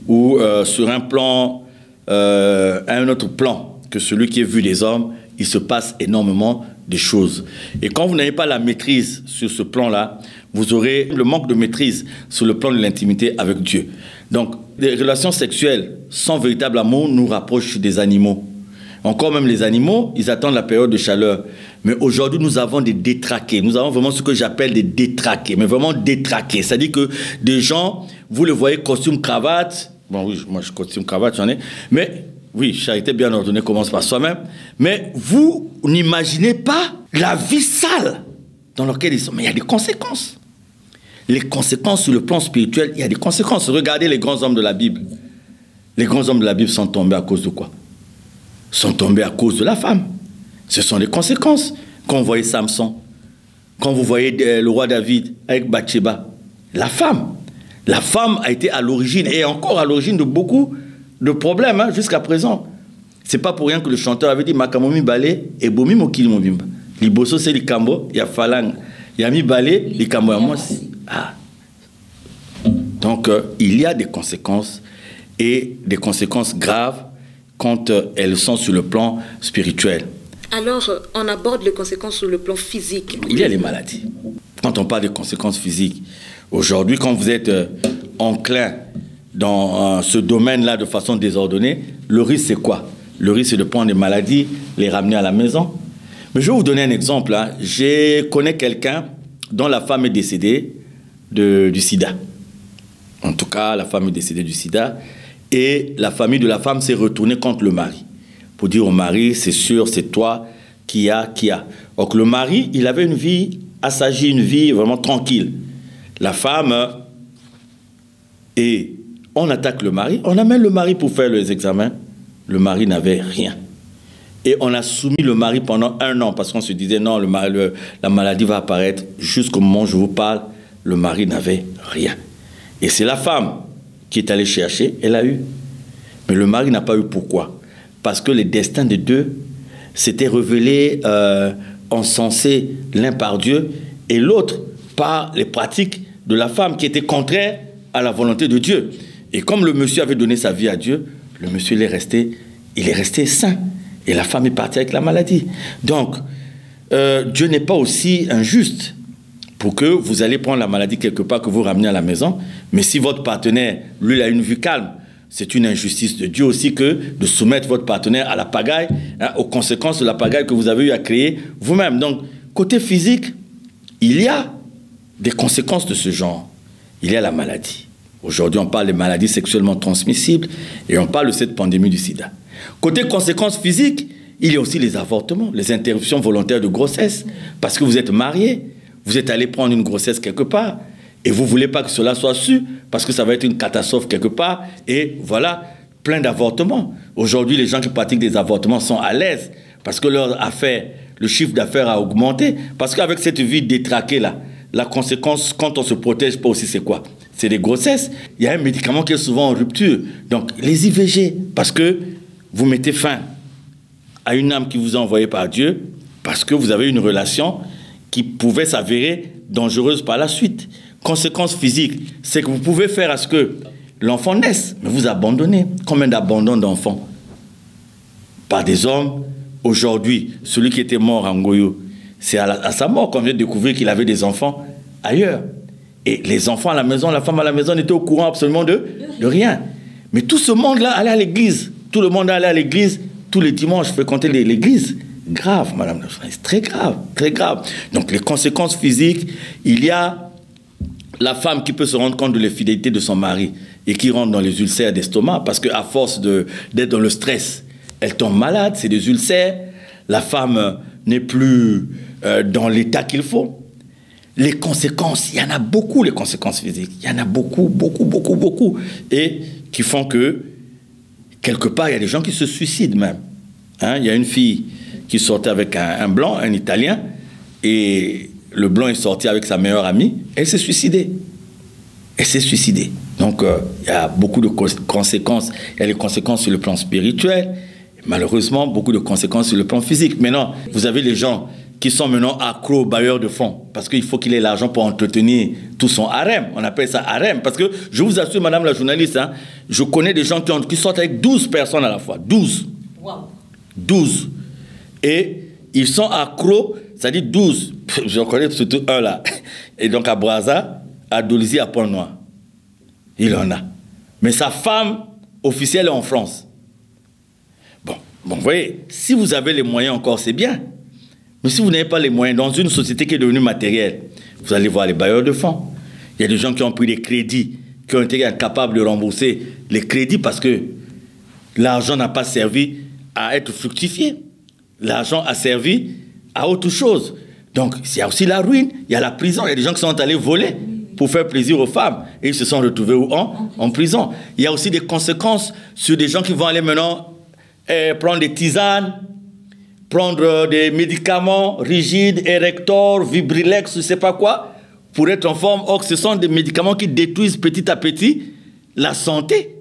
où sur un plan, un autre plan que celui qui est vu des hommes, il se passe énormément de choses. Et quand vous n'avez pas la maîtrise sur ce plan-là, vous aurez le manque de maîtrise sur le plan de l'intimité avec Dieu. Donc, des relations sexuelles sans véritable amour nous rapprochent des animaux. Encore même les animaux, ils attendent la période de chaleur. Mais aujourd'hui, nous avons des détraqués. Nous avons vraiment ce que j'appelle des détraqués, mais vraiment détraqués. C'est-à-dire que des gens, vous le voyez, costume, cravate. Bon, oui, moi, je costume, cravate, j'en ai. Mais, oui, charité bien ordonnée commence par soi-même. Mais vous n'imaginez pas la vie sale dans laquelle ils sont. Mais il y a des conséquences. Les conséquences sur le plan spirituel, il y a des conséquences. Regardez les grands hommes de la Bible. Les grands hommes de la Bible sont tombés à cause de quoi? Sont tombés à cause de la femme. Ce sont les conséquences. Quand vous voyez Samson, quand vous voyez le roi David avec Bathsheba, la femme a été à l'origine et encore à l'origine de beaucoup de problèmes jusqu'à présent. C'est pas pour rien que le chanteur avait dit Makamomi Balé et Bomi Mokili Mobimba. Liboso c'est Likambo, il y a Falang, il y a Mi Balé, Likambo à moi. Ah. Donc il y a des conséquences et des conséquences graves quand elles sont sur le plan spirituel. Alors, on aborde les conséquences sur le plan physique. Il y a les maladies. Quand on parle de conséquences physiques, aujourd'hui, quand vous êtes enclin dans ce domaine-là de façon désordonnée, le risque, c'est quoi? Le risque, c'est de prendre des maladies, les ramener à la maison. Mais je vais vous donner un exemple. Je connais quelqu'un dont la femme est décédée du sida. En tout cas, la femme est décédée du sida. Et la famille de la femme s'est retournée contre le mari. Pour dire au mari, c'est sûr, c'est toi qui a. Donc le mari, il avait une vie assagie, une vie vraiment tranquille. La femme, et on attaque le mari, on amène le mari pour faire les examens. Le mari n'avait rien. Et on a soumis le mari pendant 1 an parce qu'on se disait non, la maladie va apparaître. Jusqu'au moment où je vous parle, le mari n'avait rien. Et c'est la femme qui est allée chercher, elle a eu. Mais le mari n'a pas eu. Pourquoi? Parce que les destins des deux s'étaient révélés encensés l'un par Dieu et l'autre par les pratiques de la femme qui étaient contraires à la volonté de Dieu. Et comme le monsieur avait donné sa vie à Dieu, le monsieur il est resté sain. Et la femme est partie avec la maladie. Donc, Dieu n'est pas aussi injuste pour que vous allez prendre la maladie quelque part, que vous ramenez à la maison. Mais si votre partenaire, lui, il a une vue calme, c'est une injustice de Dieu aussi que de soumettre votre partenaire à la pagaille, hein, aux conséquences de la pagaille que vous avez eu à créer vous-même. Donc, côté physique, il y a des conséquences de ce genre. Il y a la maladie. Aujourd'hui, on parle des maladies sexuellement transmissibles et on parle de cette pandémie du sida. Côté conséquences physiques, il y a aussi les avortements, les interruptions volontaires de grossesse. Parce que vous êtes marié, vous êtes allé prendre une grossesse quelque part et vous ne voulez pas que cela soit su parce que ça va être une catastrophe quelque part. Et voilà, plein d'avortements. Aujourd'hui, les gens qui pratiquent des avortements sont à l'aise parce que leur affaire, le chiffre d'affaires a augmenté. Parce qu'avec cette vie détraquée là, la conséquence, quand on ne se protège pas aussi, c'est quoi? C'est des grossesses. Il y a un médicament qui est souvent en rupture. Donc, les IVG, parce que vous mettez fin à une âme qui vous a envoyé par Dieu, parce que vous avez une relation qui pouvait s'avérer dangereuse par la suite. Conséquence physique, c'est que vous pouvez faire à ce que l'enfant naisse, mais vous abandonnez. Combien d'abandons d'enfants par des hommes? Aujourd'hui, celui qui était mort à Ngoyo, c'est à sa mort qu'on vient de découvrir qu'il avait des enfants ailleurs. Et les enfants à la maison, la femme à la maison n'était au courant absolument de rien. Mais tout ce monde-là allait à l'église. Tout le monde allait à l'église. Tous les dimanches, fréquenter l'église. Grave, madame la journaliste. Très grave, très grave. Donc, les conséquences physiques, il y a la femme qui peut se rendre compte de l'infidélité de son mari et qui rentre dans les ulcères d'estomac parce qu'à force d'être dans le stress, elle tombe malade, c'est des ulcères. La femme n'est plus dans l'état qu'il faut. Les conséquences, il y en a beaucoup, les conséquences physiques. Il y en a beaucoup, beaucoup, beaucoup, beaucoup. Et qui font que, quelque part, il y a des gens qui se suicident même. Hein, il y a une fille qui sortait avec un blanc, un Italien, et le blanc est sorti avec sa meilleure amie, elle s'est suicidée. Elle s'est suicidée. Donc, il y a beaucoup de conséquences. Il y a les conséquences sur le plan spirituel, et malheureusement, beaucoup de conséquences sur le plan physique. Maintenant, vous avez les gens qui sont maintenant accros aux bailleurs de fonds, parce qu'il faut qu'il ait l'argent pour entretenir tout son harem. On appelle ça harem, parce que je vous assure, madame la journaliste, hein, je connais des gens qui sortent avec 12 personnes à la fois. 12. Wow. 12. Et ils sont accros, c'est-à-dire 12. Je connais surtout un là. Et donc à Brazza, à Dolisie, à Pont-Noir. Il en a. Mais sa femme officielle est en France. Bon, vous voyez, si vous avez les moyens encore, c'est bien. Mais si vous n'avez pas les moyens, dans une société qui est devenue matérielle, vous allez voir les bailleurs de fonds. Il y a des gens qui ont pris des crédits, qui ont été incapables de rembourser les crédits parce que l'argent n'a pas servi à être fructifié. L'argent a servi à autre chose. Donc, il y a aussi la ruine, il y a la prison. Il y a des gens qui sont allés voler pour faire plaisir aux femmes. Et ils se sont retrouvés où? En prison. Il y a aussi des conséquences sur des gens qui vont aller maintenant prendre des tisanes, prendre des médicaments rigides, Erector, Vibrilex, je ne sais pas quoi, pour être en forme. Or, ce sont des médicaments qui détruisent petit à petit la santé.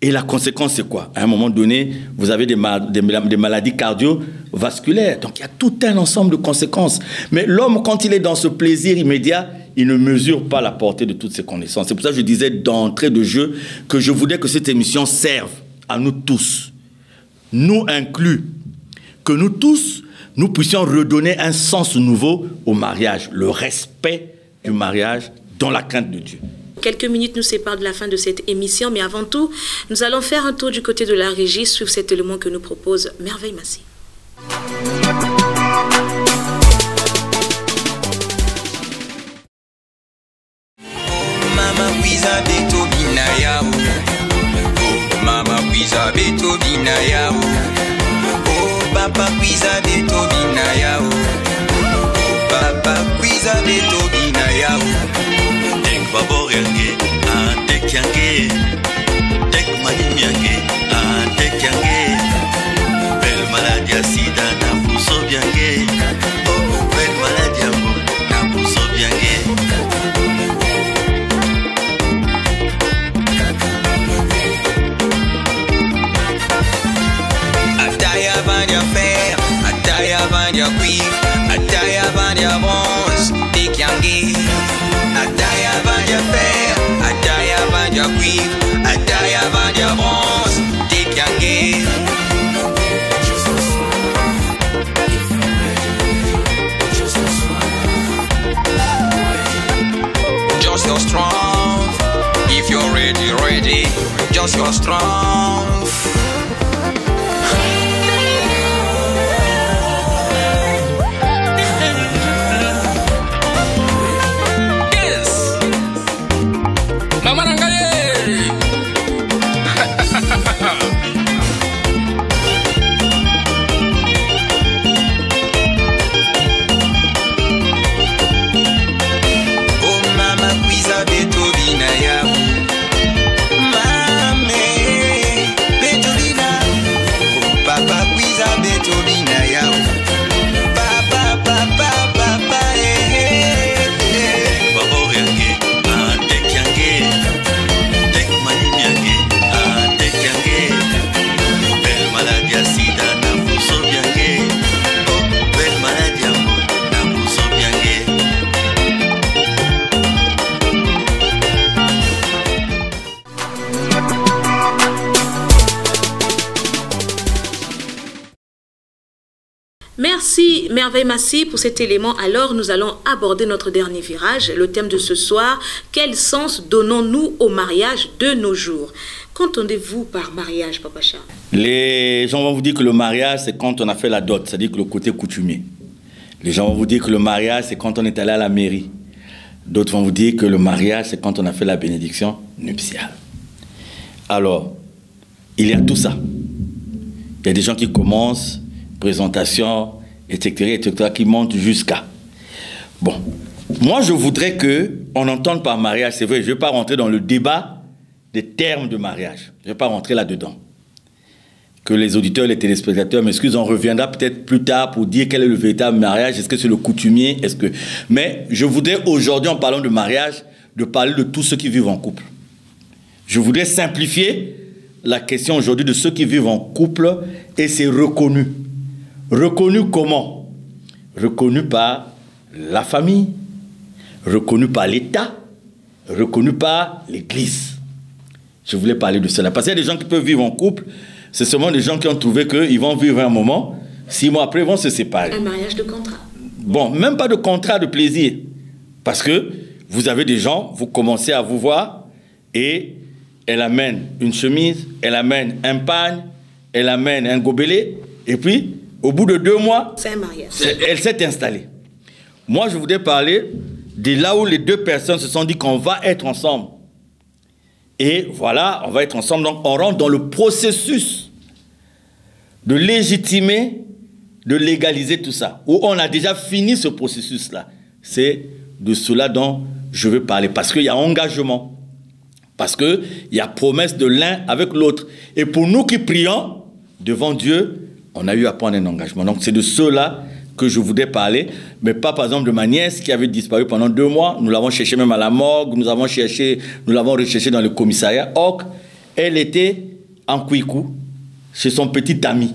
Et la conséquence, c'est quoi? À un moment donné, vous avez des maladies cardiovasculaires. Donc, il y a tout un ensemble de conséquences. Mais l'homme, quand il est dans ce plaisir immédiat, il ne mesure pas la portée de toutes ces connaissances. C'est pour ça que je disais d'entrée de jeu que je voulais que cette émission serve à nous tous, nous inclus, que nous tous, nous puissions redonner un sens nouveau au mariage, le respect du mariage dans la crainte de Dieu. Quelques minutes nous séparent de la fin de cette émission, mais avant tout, nous allons faire un tour du côté de la régie, suivre cet élément que nous propose Merveille Massy. Mama Wiza Beto kwiza betobi na yao. Papa kwiza betobi na yao. Tek babor yange, tek yange. Tek manim yange, tek yange. Belle maladie sida na puso yange. Oh, belle maladie na puso yange. Ataya bandia fer, ataya bandia cuivre, ataya bandia bronze, tek yange. Ataya bandia fer, ataya bandia cuivre, ataya bandia bronze, tek yange. Just your strength, if you're ready, ready. Just your strength. Yes, Mama Nangaye. Oh mama kwiza betobi na yao. Mame betobi na. Oh papa kwiza betobi na yao. Papa papa papa Babor yange, tek yange. Tek manim yange, tek yange. Belle maladie sida na puso yange. Oh, belle maladie na puso yange. Merci Merveille Massy pour cet élément. Alors nous allons aborder notre dernier virage. Le thème de ce soir, quel sens donnons-nous au mariage de nos jours? Qu'entendez-vous par mariage, Papa Charles? Les gens vont vous dire que le mariage, c'est quand on a fait la dot, c'est-à-dire que le côté coutumier. Les gens vont vous dire que le mariage, c'est quand on est allé à la mairie. D'autres vont vous dire que le mariage, c'est quand on a fait la bénédiction nuptiale. Alors, il y a tout ça. Il y a des gens qui commencent, présentation, etc., qui montent jusqu'à. Bon, moi, je voudrais qu'on entende par mariage, c'est vrai, je ne vais pas rentrer dans le débat des termes de mariage. Je ne vais pas rentrer là-dedans. Que les auditeurs, les téléspectateurs m'excusent, on reviendra peut-être plus tard pour dire quel est le véritable mariage, est-ce que c'est le coutumier, est-ce que... Mais je voudrais aujourd'hui, en parlant de mariage, de parler de tous ceux qui vivent en couple. Je voudrais simplifier la question aujourd'hui de ceux qui vivent en couple et c'est reconnu. Reconnu comment? Reconnu par la famille, reconnu par l'État, reconnu par l'Église. Je voulais parler de cela. Parce qu'il y a des gens qui peuvent vivre en couple, c'est seulement des gens qui ont trouvé qu'ils vont vivre un moment, 6 mois après, ils vont se séparer. Un mariage de contrat. Bon, même pas de contrat de plaisir. Parce que vous avez des gens, vous commencez à vous voir, et elle amène une chemise, elle amène un pagne, elle amène un gobelet, et puis, au bout de 2 mois, c'est un mariage. Elle s'est installée. Moi, je voudrais parler de là où les 2 personnes se sont dit qu'on va être ensemble. Et voilà, on va être ensemble. Donc, on rentre dans le processus de légitimer, de légaliser tout ça. Où on a déjà fini ce processus-là. C'est de cela dont je veux parler. Parce qu'il y a engagement. Parce qu'il y a promesse de l'un avec l'autre. Et pour nous qui prions devant Dieu, on a eu à prendre un engagement. Donc, c'est de cela que je voudrais parler, mais pas par exemple de ma nièce qui avait disparu pendant 2 mois. Nous l'avons cherché même à la morgue, nous l'avons recherché dans le commissariat. Or, elle était en Kouikou, chez son petit ami.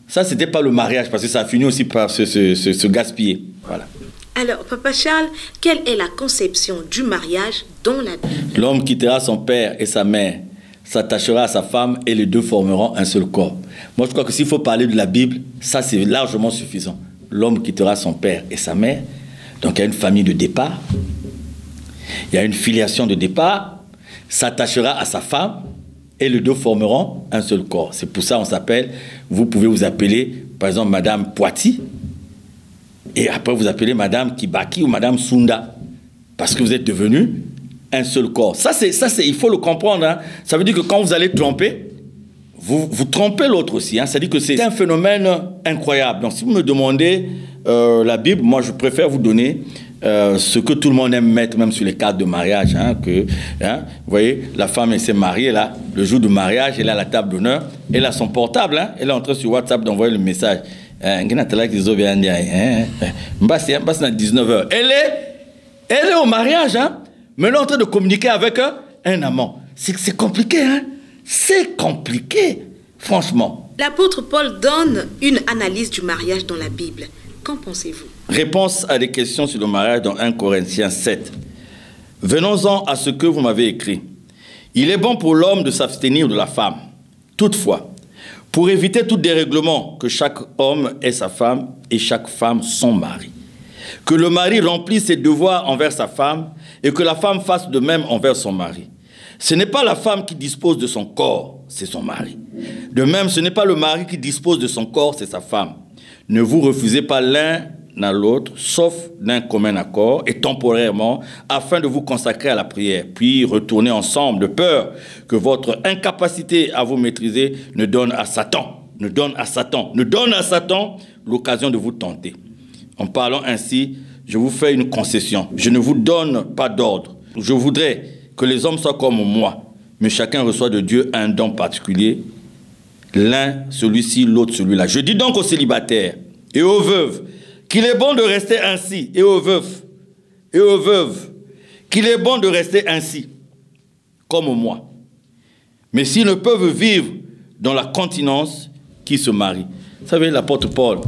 Ça, c'était pas le mariage, parce que ça a fini aussi par se gaspiller. Voilà. Alors, Papa Charles, quelle est la conception du mariage dans la Bible? L'homme quittera son père et sa mère, s'attachera à sa femme et les 2 formeront un seul corps. Moi, je crois que s'il faut parler de la Bible, ça, c'est largement suffisant. L'homme quittera son père et sa mère. Donc, il y a une famille de départ. Il y a une filiation de départ. S'attachera à sa femme et les 2 formeront un seul corps. C'est pour ça qu'on s'appelle, vous pouvez vous appeler, par exemple, Madame Poiti. Et après, vous appelez Madame Kibaki ou Madame Sunda. Parce que vous êtes devenus un seul corps. Ça, c'est, il faut le comprendre. Hein. Ça veut dire que quand vous allez tromper, vous trompez l'autre aussi. Hein. C'est-à-dire que c'est un phénomène incroyable. Donc si vous me demandez la Bible, moi je préfère vous donner ce que tout le monde aime mettre même sur les cartes de mariage. Hein, vous voyez, la femme elle s'est mariée là, le jour du mariage, elle est à la table d'honneur, elle a son portable, hein, elle est en train sur WhatsApp d'envoyer le message. Elle est au mariage, hein, mais elle est en train de communiquer avec un amant. C'est compliqué, hein? C'est compliqué, franchement. L'apôtre Paul donne une analyse du mariage dans la Bible. Qu'en pensez-vous? Réponse à des questions sur le mariage dans 1 Corinthiens 7. Venons-en à ce que vous m'avez écrit. Il est bon pour l'homme de s'abstenir de la femme. Toutefois, pour éviter tout dérèglement, que chaque homme ait sa femme et chaque femme son mari. Que le mari remplisse ses devoirs envers sa femme et que la femme fasse de même envers son mari. Ce n'est pas la femme qui dispose de son corps, c'est son mari. De même, ce n'est pas le mari qui dispose de son corps, c'est sa femme. Ne vous refusez pas l'un à l'autre, sauf d'un commun accord et temporairement, afin de vous consacrer à la prière, puis retourner ensemble de peur que votre incapacité à vous maîtriser ne donne à Satan l'occasion de vous tenter. En parlant ainsi, je vous fais une concession. Je ne vous donne pas d'ordre. Je voudrais que les hommes soient comme moi, mais chacun reçoit de Dieu un don particulier, l'un celui-ci, l'autre celui-là. Je dis donc aux célibataires et aux veuves qu'il est bon de rester ainsi, et aux veuves qu'il est bon de rester ainsi, comme moi. Mais s'ils ne peuvent vivre dans la continence, qui se marient. Vous savez, l'apôtre Paul,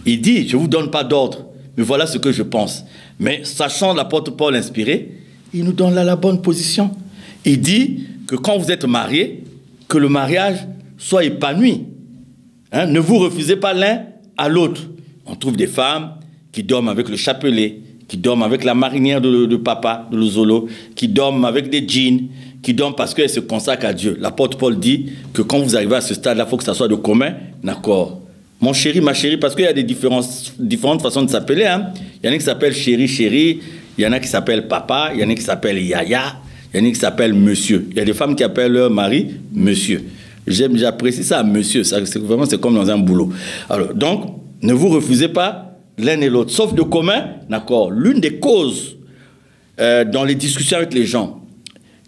il dit, je ne vous donne pas d'ordre, mais voilà ce que je pense. Mais sachant l'apôtre Paul inspiré, il nous donne là la bonne position. Il dit que quand vous êtes mariés, que le mariage soit épanoui. Hein? Ne vous refusez pas l'un à l'autre. On trouve des femmes qui dorment avec le chapelet, qui dorment avec la marinière de papa, de l'Ozolo, qui dorment avec des jeans, qui dorment parce qu'elles se consacrent à Dieu. L'apôtre Paul dit que quand vous arrivez à ce stade-là, il faut que ça soit de commun accord. Mon chéri, ma chérie, parce qu'il y a des différentes façons de s'appeler. Hein? Il y en a qui s'appellent chéri, chérie. Il y en a qui s'appellent papa, il y en a qui s'appellent yaya, il y en a qui s'appellent monsieur. Il y a des femmes qui appellent leur mari monsieur. J'apprécie ça, monsieur. C'est comme dans un boulot. Alors, donc, ne vous refusez pas l'un et l'autre, sauf de commun accord. L'une des causes dans les discussions avec les gens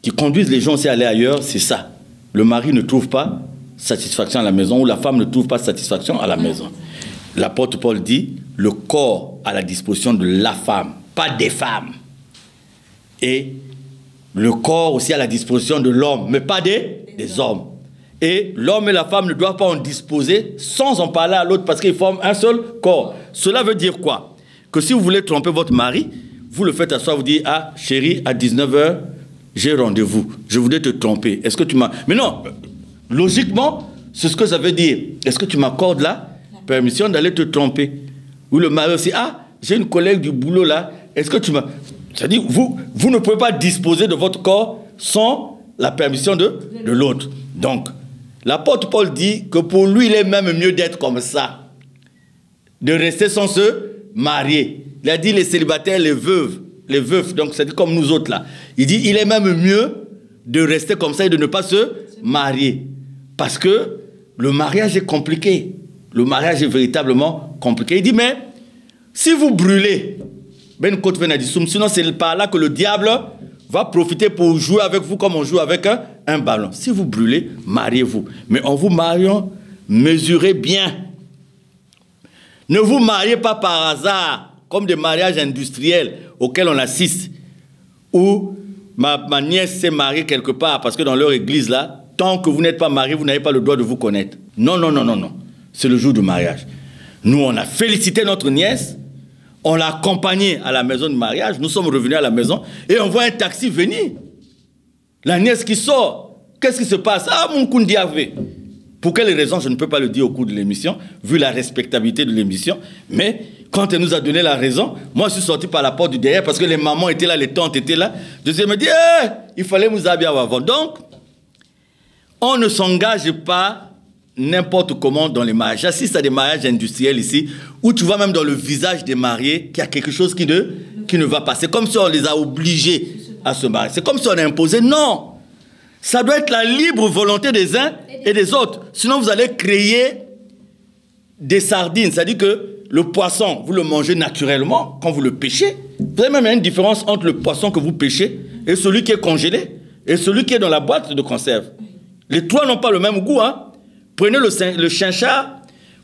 qui conduisent les gens aussi à aller ailleurs, c'est ça. Le mari ne trouve pas satisfaction à la maison ou la femme ne trouve pas satisfaction à la maison. L'apôtre Paul dit, le corps à la disposition de la femme, pas des femmes. Et le corps aussi à la disposition de l'homme, mais pas des hommes. Et l'homme et la femme ne doivent pas en disposer sans en parler à l'autre parce qu'ils forment un seul corps. Cela veut dire quoi? Que si vous voulez tromper votre mari, vous le faites asseoir, vous dites, ah chérie, à 19h, j'ai rendez-vous. Je voudrais te tromper. Est-ce que tu m'as... Mais non, logiquement, c'est ce que ça veut dire. Est-ce que tu m'accordes la permission d'aller te tromper? Ou le mari aussi, ah, j'ai une collègue du boulot là, est-ce que tu m'as... C'est-à-dire, vous ne pouvez pas disposer de votre corps sans la permission de l'autre. Donc, l'apôtre Paul dit que pour lui, il est même mieux d'être comme ça. De rester sans se marier. Il a dit les célibataires, les veufs, donc c'est comme nous autres là. Il dit, il est même mieux de rester comme ça et de ne pas se marier. Parce que le mariage est compliqué. Le mariage est véritablement compliqué. Il dit, mais si vous brûlez, sinon c'est par là que le diable va profiter pour jouer avec vous comme on joue avec un ballon. Si vous brûlez, mariez-vous. Mais en vous mariant, mesurez bien. Ne vous mariez pas par hasard, comme des mariages industriels auxquels on assiste, où ma nièce s'est mariée quelque part, parce que dans leur église là, tant que vous n'êtes pas marié, vous n'avez pas le droit de vous connaître. Non, non, non, non, non. C'est le jour du mariage. Nous, on a félicité notre nièce, on l'a accompagnée à la maison de mariage, nous sommes revenus à la maison, et on voit un taxi venir. La nièce qui sort, qu'est-ce qui se passe? Ah, mon Kundiavé. Pour quelle raison, je ne peux pas le dire au cours de l'émission, vu la respectabilité de l'émission, mais quand elle nous a donné la raison, moi je suis sorti par la porte du derrière parce que les mamans étaient là, les tantes étaient là. Je me dis, hey, il fallait nous habiller avant. Donc, on ne s'engage pas n'importe comment dans les mariages. J'assiste à des mariages industriels ici, où tu vois même dans le visage des mariés qu'il y a quelque chose qui ne va pas. C'est comme si on les a obligés à se marier. C'est comme si on a imposé. Non! Ça doit être la libre volonté des uns et des autres. Sinon, vous allez créer des sardines. C'est-à-dire que le poisson, vous le mangez naturellement quand vous le pêchez. Vous avez même une différence entre le poisson que vous pêchez et celui qui est congelé et celui qui est dans la boîte de conserve. Les trois n'ont pas le même goût. Hein. Prenez le chinchard,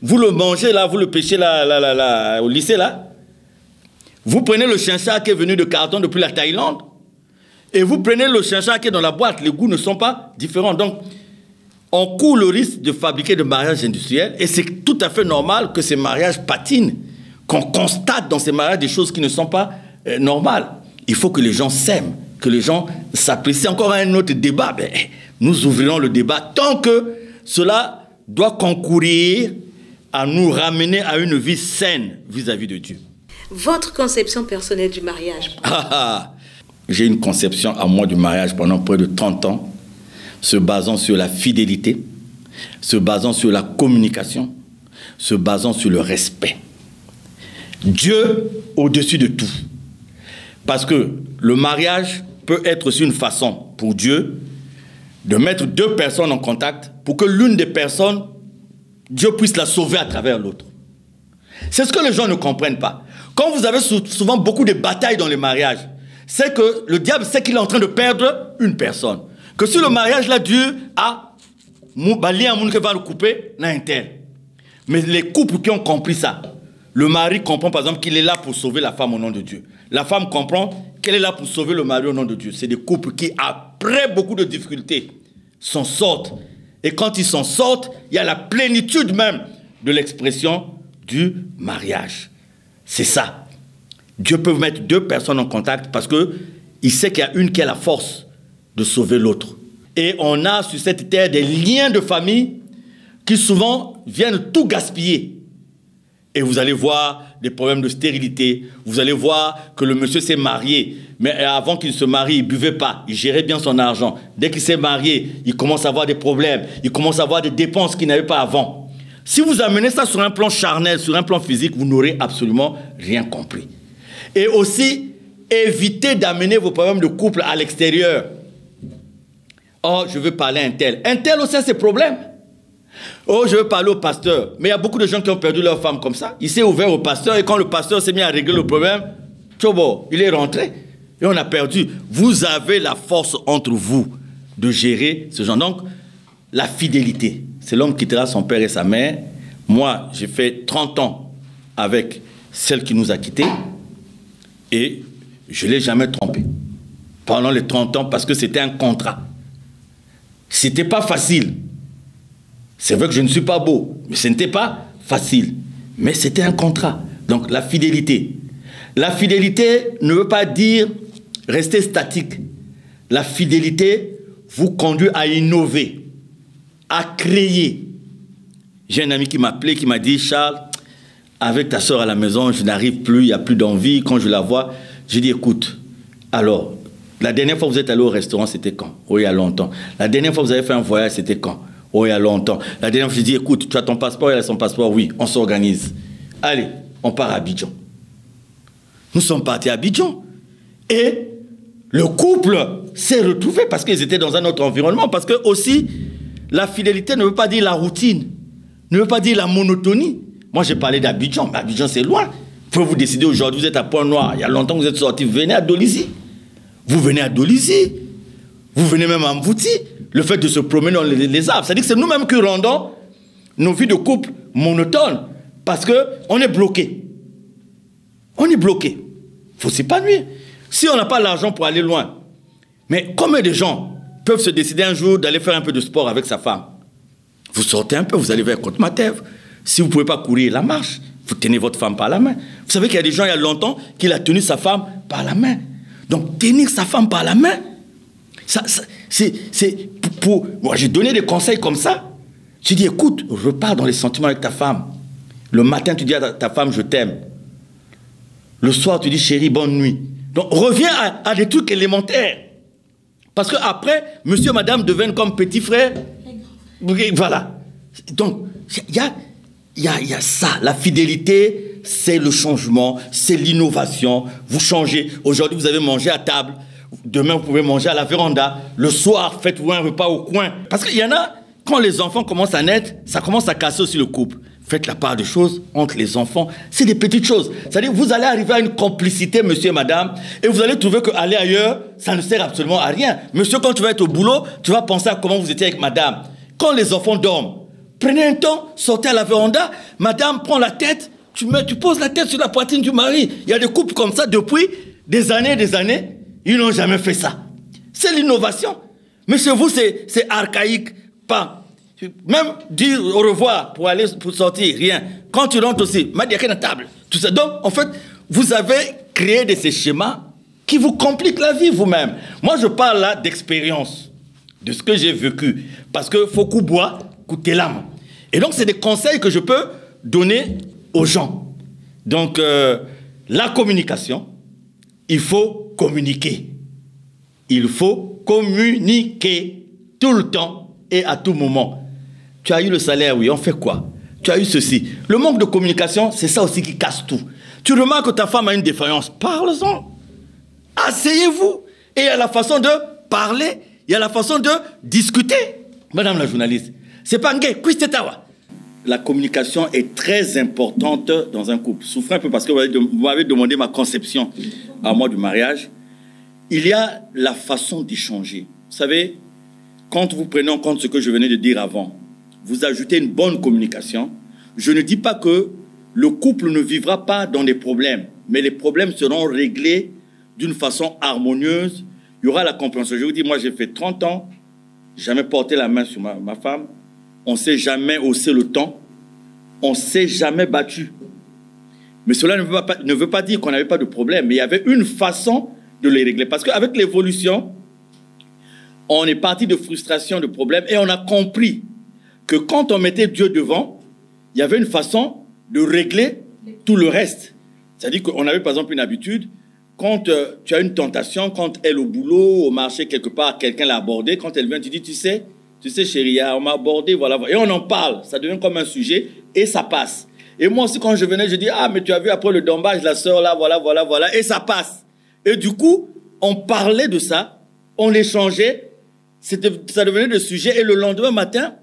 vous le mangez là, vous le pêchez là, au lycée là. Vous prenez le chinchard qui est venu de carton depuis la Thaïlande et vous prenez le chinchard qui est dans la boîte. Les goûts ne sont pas différents. Donc, on court le risque de fabriquer des mariages industriels et c'est tout à fait normal que ces mariages patinent, qu'on constate dans ces mariages des choses qui ne sont pas normales. Il faut que les gens s'aiment, que les gens s'apprécient. Encore un autre débat, ben, nous ouvrirons le débat tant que cela doit concourir à nous ramener à une vie saine vis-à-vis de Dieu. Votre conception personnelle du mariage? J'ai une conception à moi du mariage pendant près de 30 ans, se basant sur la fidélité, se basant sur la communication, se basant sur le respect. Dieu au-dessus de tout. Parce que le mariage peut être aussi une façon pour Dieu de mettre deux personnes en contact pour que l'une des personnes, Dieu puisse la sauver à travers l'autre. C'est ce que les gens ne comprennent pas. Quand vous avez souvent beaucoup de batailles dans les mariages, c'est que le diable sait qu'il est en train de perdre une personne. Que si le mariage là dure à lien qui va le couper, là un tel. Mais les couples qui ont compris ça, le mari comprend par exemple qu'il est là pour sauver la femme au nom de Dieu. La femme comprend qu'elle est là pour sauver le mari au nom de Dieu. C'est des couples qui, après beaucoup de difficultés, s'en sortent. Et quand ils s'en sortent, il y a la plénitude même de l'expression du mariage. C'est ça. Dieu peut mettre deux personnes en contact parce qu'il sait qu'il y a une qui a la force de sauver l'autre. Et on a sur cette terre des liens de famille qui souvent viennent tout gaspiller. Et vous allez voir des problèmes de stérilité. Vous allez voir que le monsieur s'est marié. Mais avant qu'il se marie, il ne buvait pas. Il gérait bien son argent. Dès qu'il s'est marié, il commence à avoir des problèmes. Il commence à avoir des dépenses qu'il n'avait pas avant. Si vous amenez ça sur un plan charnel, sur un plan physique, vous n'aurez absolument rien compris. Et aussi, évitez d'amener vos problèmes de couple à l'extérieur. Oh, je veux parler à un tel. Un tel aussi a ses problèmes. Oh, je veux parler au pasteur. Mais il y a beaucoup de gens qui ont perdu leur femme comme ça. Il s'est ouvert au pasteur et quand le pasteur s'est mis à régler le problème, tchobo, il est rentré. Et on a perdu. Vous avez la force entre vous de gérer ce genre. Donc, la fidélité. C'est l'homme qui quittera son père et sa mère. Moi, j'ai fait 30 ans avec celle qui nous a quittés et je ne l'ai jamais trompée. Pendant les 30 ans, parce que c'était un contrat. C'était pas facile. C'est vrai que je ne suis pas beau, mais ce n'était pas facile. Mais c'était un contrat. Donc, la fidélité. La fidélité ne veut pas dire rester statique. La fidélité vous conduit à innover, à créer. J'ai un ami qui m'a appelé, qui m'a dit, Charles, avec ta soeur à la maison, je n'arrive plus, il n'y a plus d'envie. Quand je la vois, j'ai dit, écoute, alors, la dernière fois que vous êtes allé au restaurant, c'était quand? Oh, il y a longtemps. La dernière fois que vous avez fait un voyage, c'était quand? Oh, il y a longtemps. La dernière fois, je dis, écoute, tu as ton passeport, elle a son passeport, oui, on s'organise. Allez, on part à Abidjan. Nous sommes partis à Abidjan. Et le couple s'est retrouvé parce qu'ils étaient dans un autre environnement. Parce que aussi, la fidélité ne veut pas dire la routine, ne veut pas dire la monotonie. Moi, j'ai parlé d'Abidjan, mais Abidjan, c'est loin. Vous pouvez vous décider aujourd'hui, vous êtes à Point-Noir, il y a longtemps que vous êtes sortis, venez à Dolisie. Vous venez à Dolisie. Vous venez même à Mbouti. Le fait de se promener dans les arbres. C'est-à-dire que c'est nous-mêmes qui rendons nos vies de couple monotones. Parce qu'on est bloqué. On est bloqué. Il faut s'épanouir. Si on n'a pas l'argent pour aller loin. Mais combien de gens peuvent se décider un jour d'aller faire un peu de sport avec sa femme? Vous sortez un peu, vous allez vers Côte-Matèvre. Si vous ne pouvez pas courir la marche, vous tenez votre femme par la main. Vous savez qu'il y a des gens, il y a longtemps, qu'il a tenu sa femme par la main. Donc, tenir sa femme par la main, c'est pour... Moi, j'ai donné des conseils comme ça. J'ai dit, écoute, repars dans les sentiments avec ta femme. Le matin, tu dis à ta femme, je t'aime. Le soir, tu dis, chérie, bonne nuit. Donc, reviens à des trucs élémentaires. Parce qu'après, monsieur et madame deviennent comme petits frères. Voilà. Donc, il y a ça. La fidélité, c'est le changement, c'est l'innovation. Vous changez. Aujourd'hui, vous avez mangé à table. Demain, vous pouvez manger à la véranda. Le soir, faites-vous un repas au coin. Parce qu'il y en a, quand les enfants commencent à naître, ça commence à casser aussi le couple. Faites la part des choses entre les enfants. C'est des petites choses. C'est-à-dire, vous allez arriver à une complicité, monsieur et madame, et vous allez trouver qu'aller ailleurs, ça ne sert absolument à rien. Monsieur, quand tu vas être au boulot, tu vas penser à comment vous étiez avec madame. Quand les enfants dorment, prenez un temps, sortez à la véranda, madame prend la tête, tu poses la tête sur la poitrine du mari. Il y a des couples comme ça depuis des années, ils n'ont jamais fait ça. C'est l'innovation. Mais chez vous, c'est archaïque. Pas. Même dire au revoir pour sortir, rien. Quand tu rentres aussi, il y a qu'une table. Tout ça. Donc, en fait, vous avez créé ces schémas qui vous compliquent la vie vous-même. Moi, je parle là d'expérience, de ce que j'ai vécu. Parce que faut qu'on boit, coûter l'âme. Et donc, c'est des conseils que je peux donner aux gens. Donc, la communication, il faut communiquer. Il faut communiquer tout le temps et à tout moment. Tu as eu le salaire, oui, on fait quoi? Tu as eu ceci. Le manque de communication, c'est ça aussi qui casse tout. Tu remarques que ta femme a une défaillance, parle-en. Asseyez-vous. Et il y a la façon de parler, il y a la façon de discuter. Madame la journaliste, c'est pas un gay, la communication est très importante dans un couple. Souffrez un peu parce que vous m'avez demandé ma conception à moi du mariage. Il y a la façon d'échanger. Vous savez, quand vous prenez en compte ce que je venais de dire avant, vous ajoutez une bonne communication. Je ne dis pas que le couple ne vivra pas dans des problèmes, mais les problèmes seront réglés d'une façon harmonieuse. Il y aura la compréhension. Je vous dis, moi j'ai fait 30 ans, jamais porté la main sur ma femme, on ne s'est jamais haussé le temps, on ne s'est jamais battu. Mais cela ne veut pas dire qu'on n'avait pas de problème, mais il y avait une façon de les régler. Parce qu'avec l'évolution, on est parti de frustration, de problèmes, et on a compris que quand on mettait Dieu devant, il y avait une façon de régler tout le reste. C'est-à-dire qu'on avait par exemple une habitude, quand tu as une tentation, quand elle au boulot, au marché, quelque part, quelqu'un l'a abordé, quand elle vient, tu dis, tu sais chérie, on m'a abordé, voilà. Et on en parle, ça devient comme un sujet, et ça passe. Et moi aussi, quand je venais, je dis, ah, mais tu as vu après le dombage, la sœur là, voilà, et ça passe. Et du coup, on parlait de ça, on l'échangeait, ça devenait le sujet, et le lendemain matin,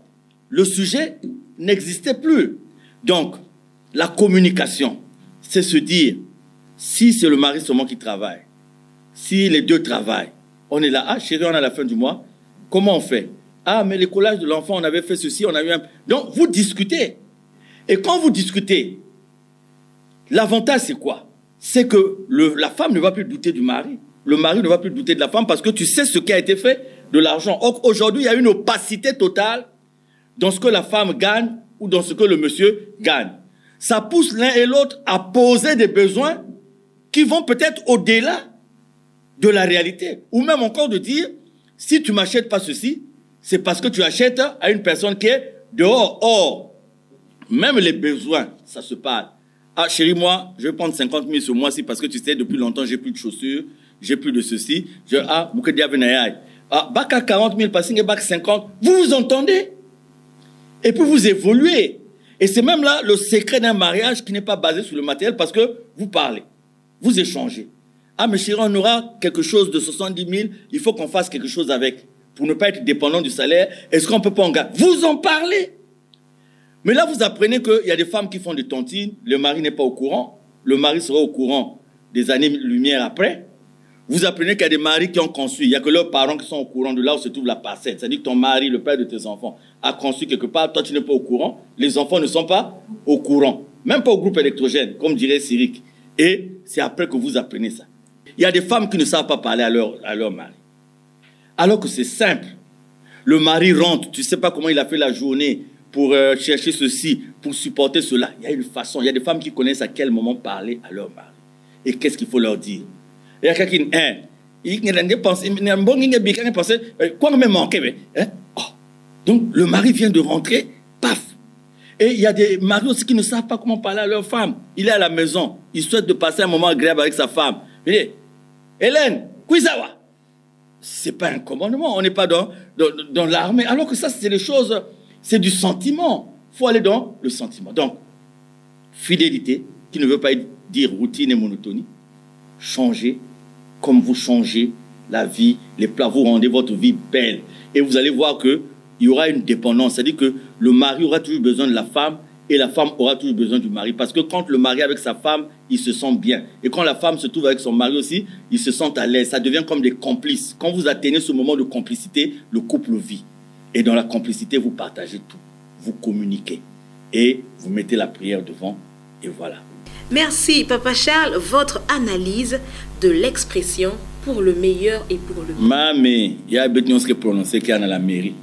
le sujet n'existait plus. Donc, la communication, c'est se dire, si c'est le mari seulement qui travaille, si les deux travaillent, on est là, ah chérie, on est à la fin du mois, comment on fait? Ah, mais les collages de l'enfant, on avait fait ceci, on a eu un... Donc, vous discutez. Et quand vous discutez, l'avantage, c'est quoi? C'est que la femme ne va plus douter du mari. Le mari ne va plus douter de la femme parce que tu sais ce qui a été fait de l'argent. Aujourd'hui, il y a une opacité totale dans ce que la femme gagne ou dans ce que le monsieur gagne. Ça pousse l'un et l'autre à poser des besoins qui vont peut-être au-delà de la réalité. Ou même encore de dire, si tu ne m'achètes pas ceci, c'est parce que tu achètes à une personne qui est dehors. Or, même les besoins, ça se parle. Ah, chérie, moi, je vais prendre 50 000 ce mois-ci parce que tu sais, depuis longtemps, j'ai plus de chaussures, j'ai plus de ceci. Bac à 40 000, passing et bac 50. Vous vous entendez? Et puis vous évoluez. Et c'est même là le secret d'un mariage qui n'est pas basé sur le matériel parce que vous parlez, vous échangez. Ah, mais chérie, on aura quelque chose de 70 000, il faut qu'on fasse quelque chose avec. Pour ne pas être dépendant du salaire, est-ce qu'on peut pas en garder? Vous en parlez. Mais là, vous apprenez qu'il y a des femmes qui font des tontines, le mari n'est pas au courant, le mari sera au courant des années-lumière après. Vous apprenez qu'il y a des maris qui ont construit, il n'y a que leurs parents qui sont au courant de là où se trouve la parcelle. C'est-à-dire que ton mari, le père de tes enfants, a construit quelque part, toi tu n'es pas au courant, les enfants ne sont pas au courant, même pas au groupe électrogène, comme dirait Cyril. Et c'est après que vous apprenez ça. Il y a des femmes qui ne savent pas parler à leur mari. Alors que c'est simple. Le mari rentre, tu ne sais pas comment il a fait la journée pour chercher ceci, pour supporter cela. Il y a une façon. Il y a des femmes qui connaissent à quel moment parler à leur mari. Et qu'est-ce qu'il faut leur dire? Il y a quelqu'un donc le mari vient de rentrer, paf. Et il y a des maris aussi qui ne savent pas comment parler à leur femme. Il est à la maison, il souhaite de passer un moment agréable avec sa femme. Il dit, Hélène, Kouizawa. C'est pas un commandement, on n'est pas dans l'armée. Alors que ça, c'est des choses, c'est du sentiment. Il faut aller dans le sentiment. Donc, fidélité, qui ne veut pas dire routine et monotonie. Changer comme vous changez la vie, les plats, vous rendez votre vie belle. Et vous allez voir qu'il y aura une dépendance. C'est-à-dire que le mari aura toujours besoin de la femme et la femme aura toujours besoin du mari. Parce que quand le mari est avec sa femme, il se sent bien. Et quand la femme se trouve avec son mari aussi, ils se sentent à l'aise. Ça devient comme des complices. Quand vous atteignez ce moment de complicité, le couple vit. Et dans la complicité, vous partagez tout. Vous communiquez. Et vous mettez la prière devant. Et voilà. Merci, Papa Charles. Votre analyse de l'expression pour le meilleur et pour le pire. Mamé, il y a des choses qui prononcées qu'il y a dans la mairie.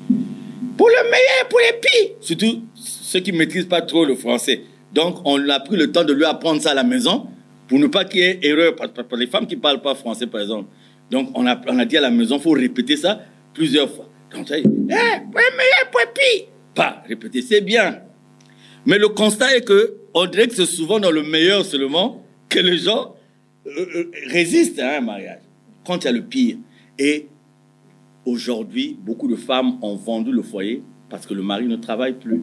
Pour le meilleur et pour les pires. Surtout ceux qui ne maîtrisent pas trop le français. Donc, on a pris le temps de lui apprendre ça à la maison pour ne pas qu'il y ait erreur. Pour les femmes qui ne parlent pas français, par exemple. Donc, on a dit à la maison, il faut répéter ça plusieurs fois. Donc, ça dit, pour le meilleur, pour les pires. Pas répéter, c'est bien. Mais le constat est qu'on dirait que c'est souvent dans le meilleur seulement que les gens résistent à un mariage. Quand il y a le pire. Et aujourd'hui, beaucoup de femmes ont vendu le foyer parce que le mari ne travaille plus.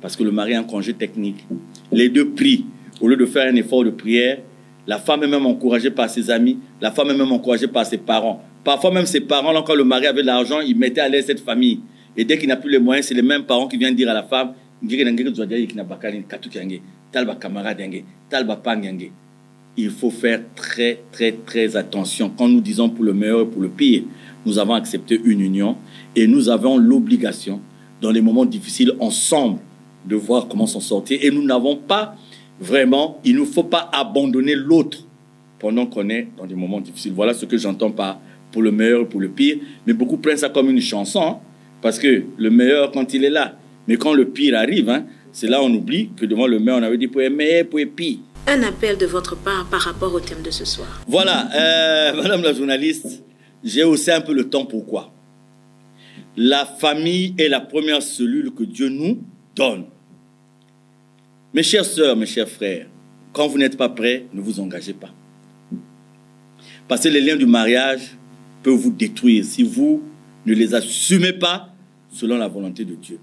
Parce que le mari a un congé technique. Les deux prient. Au lieu de faire un effort de prière, la femme est même encouragée par ses amis, la femme est même encouragée par ses parents. Parfois même ses parents, là, quand le mari avait de l'argent, ils mettaient à l'aise cette famille. Et dès qu'il n'a plus les moyens, c'est les mêmes parents qui viennent dire à la femme, il faut faire très, très, très attention. Quand nous disons pour le meilleur et pour le pire, nous avons accepté une union et nous avons l'obligation, dans les moments difficiles, ensemble, de voir comment s'en sortir. Et nous n'avons pas vraiment, il ne faut pas abandonner l'autre pendant qu'on est dans des moments difficiles. Voilà ce que j'entends par pour le meilleur et pour le pire. Mais beaucoup prennent ça comme une chanson, hein, parce que le meilleur, quand il est là, mais quand le pire arrive, hein, c'est là on oublie que devant le meilleur, on avait dit pour les meilleurs, pour les pires. Un appel de votre part par rapport au thème de ce soir. Voilà, madame la journaliste, j'ai aussi un peu le temps. Pourquoi? La famille est la première cellule que Dieu nous donne. Mes chères sœurs, mes chers frères, quand vous n'êtes pas prêts, ne vous engagez pas. Parce que les liens du mariage peuvent vous détruire si vous ne les assumez pas selon la volonté de Dieu.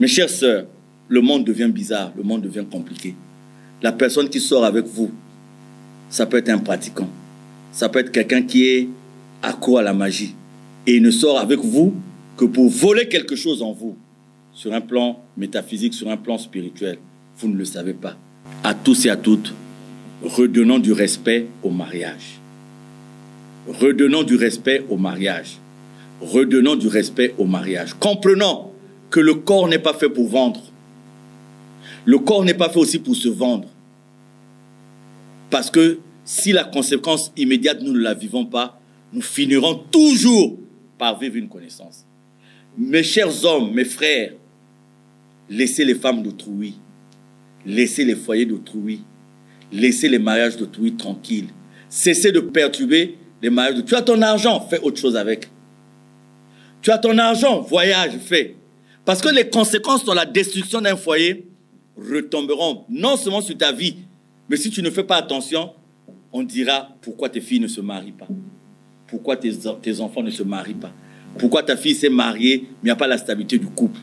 Mes chères sœurs, le monde devient bizarre, le monde devient compliqué. La personne qui sort avec vous, ça peut être un pratiquant. Ça peut être quelqu'un qui est accro à la magie. Et il ne sort avec vous que pour voler quelque chose en vous. Sur un plan métaphysique, sur un plan spirituel. Vous ne le savez pas. À tous et à toutes, redonnons du respect au mariage. Redonnons du respect au mariage. Redonnons du respect au mariage. Comprenons que le corps n'est pas fait pour vendre. Le corps n'est pas fait aussi pour se vendre. Parce que si la conséquence immédiate, nous ne la vivons pas, nous finirons toujours par vivre une connaissance. Mes chers hommes, mes frères, laissez les femmes d'autrui, laissez les foyers d'autrui, laissez les mariages d'autrui tranquilles. Cessez de perturber les mariages d'autrui. Tu as ton argent, fais autre chose avec. Tu as ton argent, voyage, fais. Parce que les conséquences dans la destruction d'un foyer retomberont non seulement sur ta vie, mais si tu ne fais pas attention, on dira pourquoi tes filles ne se marient pas. Pourquoi tes enfants ne se marient pas. Pourquoi ta fille s'est mariée, mais il n'y a pas la stabilité du couple.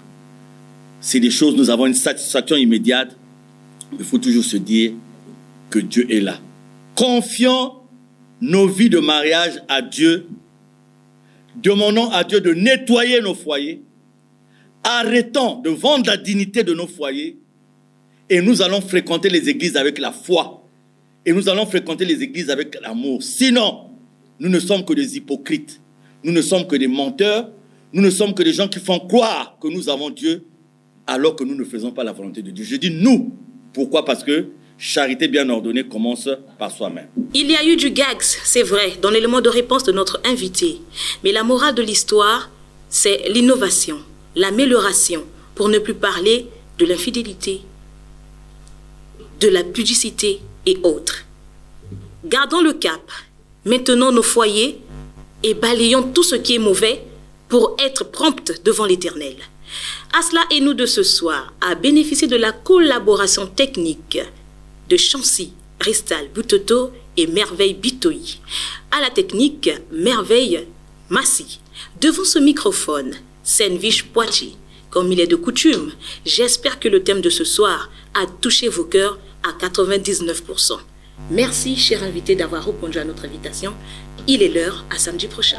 C'est des choses, nous avons une satisfaction immédiate. Il faut toujours se dire que Dieu est là. Confions nos vies de mariage à Dieu. Demandons à Dieu de nettoyer nos foyers. Arrêtons de vendre la dignité de nos foyers. Et nous allons fréquenter les églises avec la foi. Et nous allons fréquenter les églises avec l'amour. Sinon, nous ne sommes que des hypocrites. Nous ne sommes que des menteurs. Nous ne sommes que des gens qui font croire que nous avons Dieu alors que nous ne faisons pas la volonté de Dieu. Je dis nous. Pourquoi? Parce que charité bien ordonnée commence par soi-même. Il y a eu du gags, c'est vrai, dans l'élément de réponse de notre invité. Mais la morale de l'histoire, c'est l'innovation, l'amélioration, pour ne plus parler de l'infidélité, de la pudicité et autres. Gardons le cap, maintenons nos foyers et balayons tout ce qui est mauvais pour être promptes devant l'Éternel. Asla et nous de ce soir a bénéficié de la collaboration technique de Chancy, Ristal, Boutoto et Merveille Bitoyi. À la technique, Merveille Massi. Devant ce microphone, Senvich Poitiers. Comme il est de coutume, j'espère que le thème de ce soir a touché vos cœurs à 99%. Merci, chers invités, d'avoir répondu à notre invitation. Il est l'heure, à samedi prochain.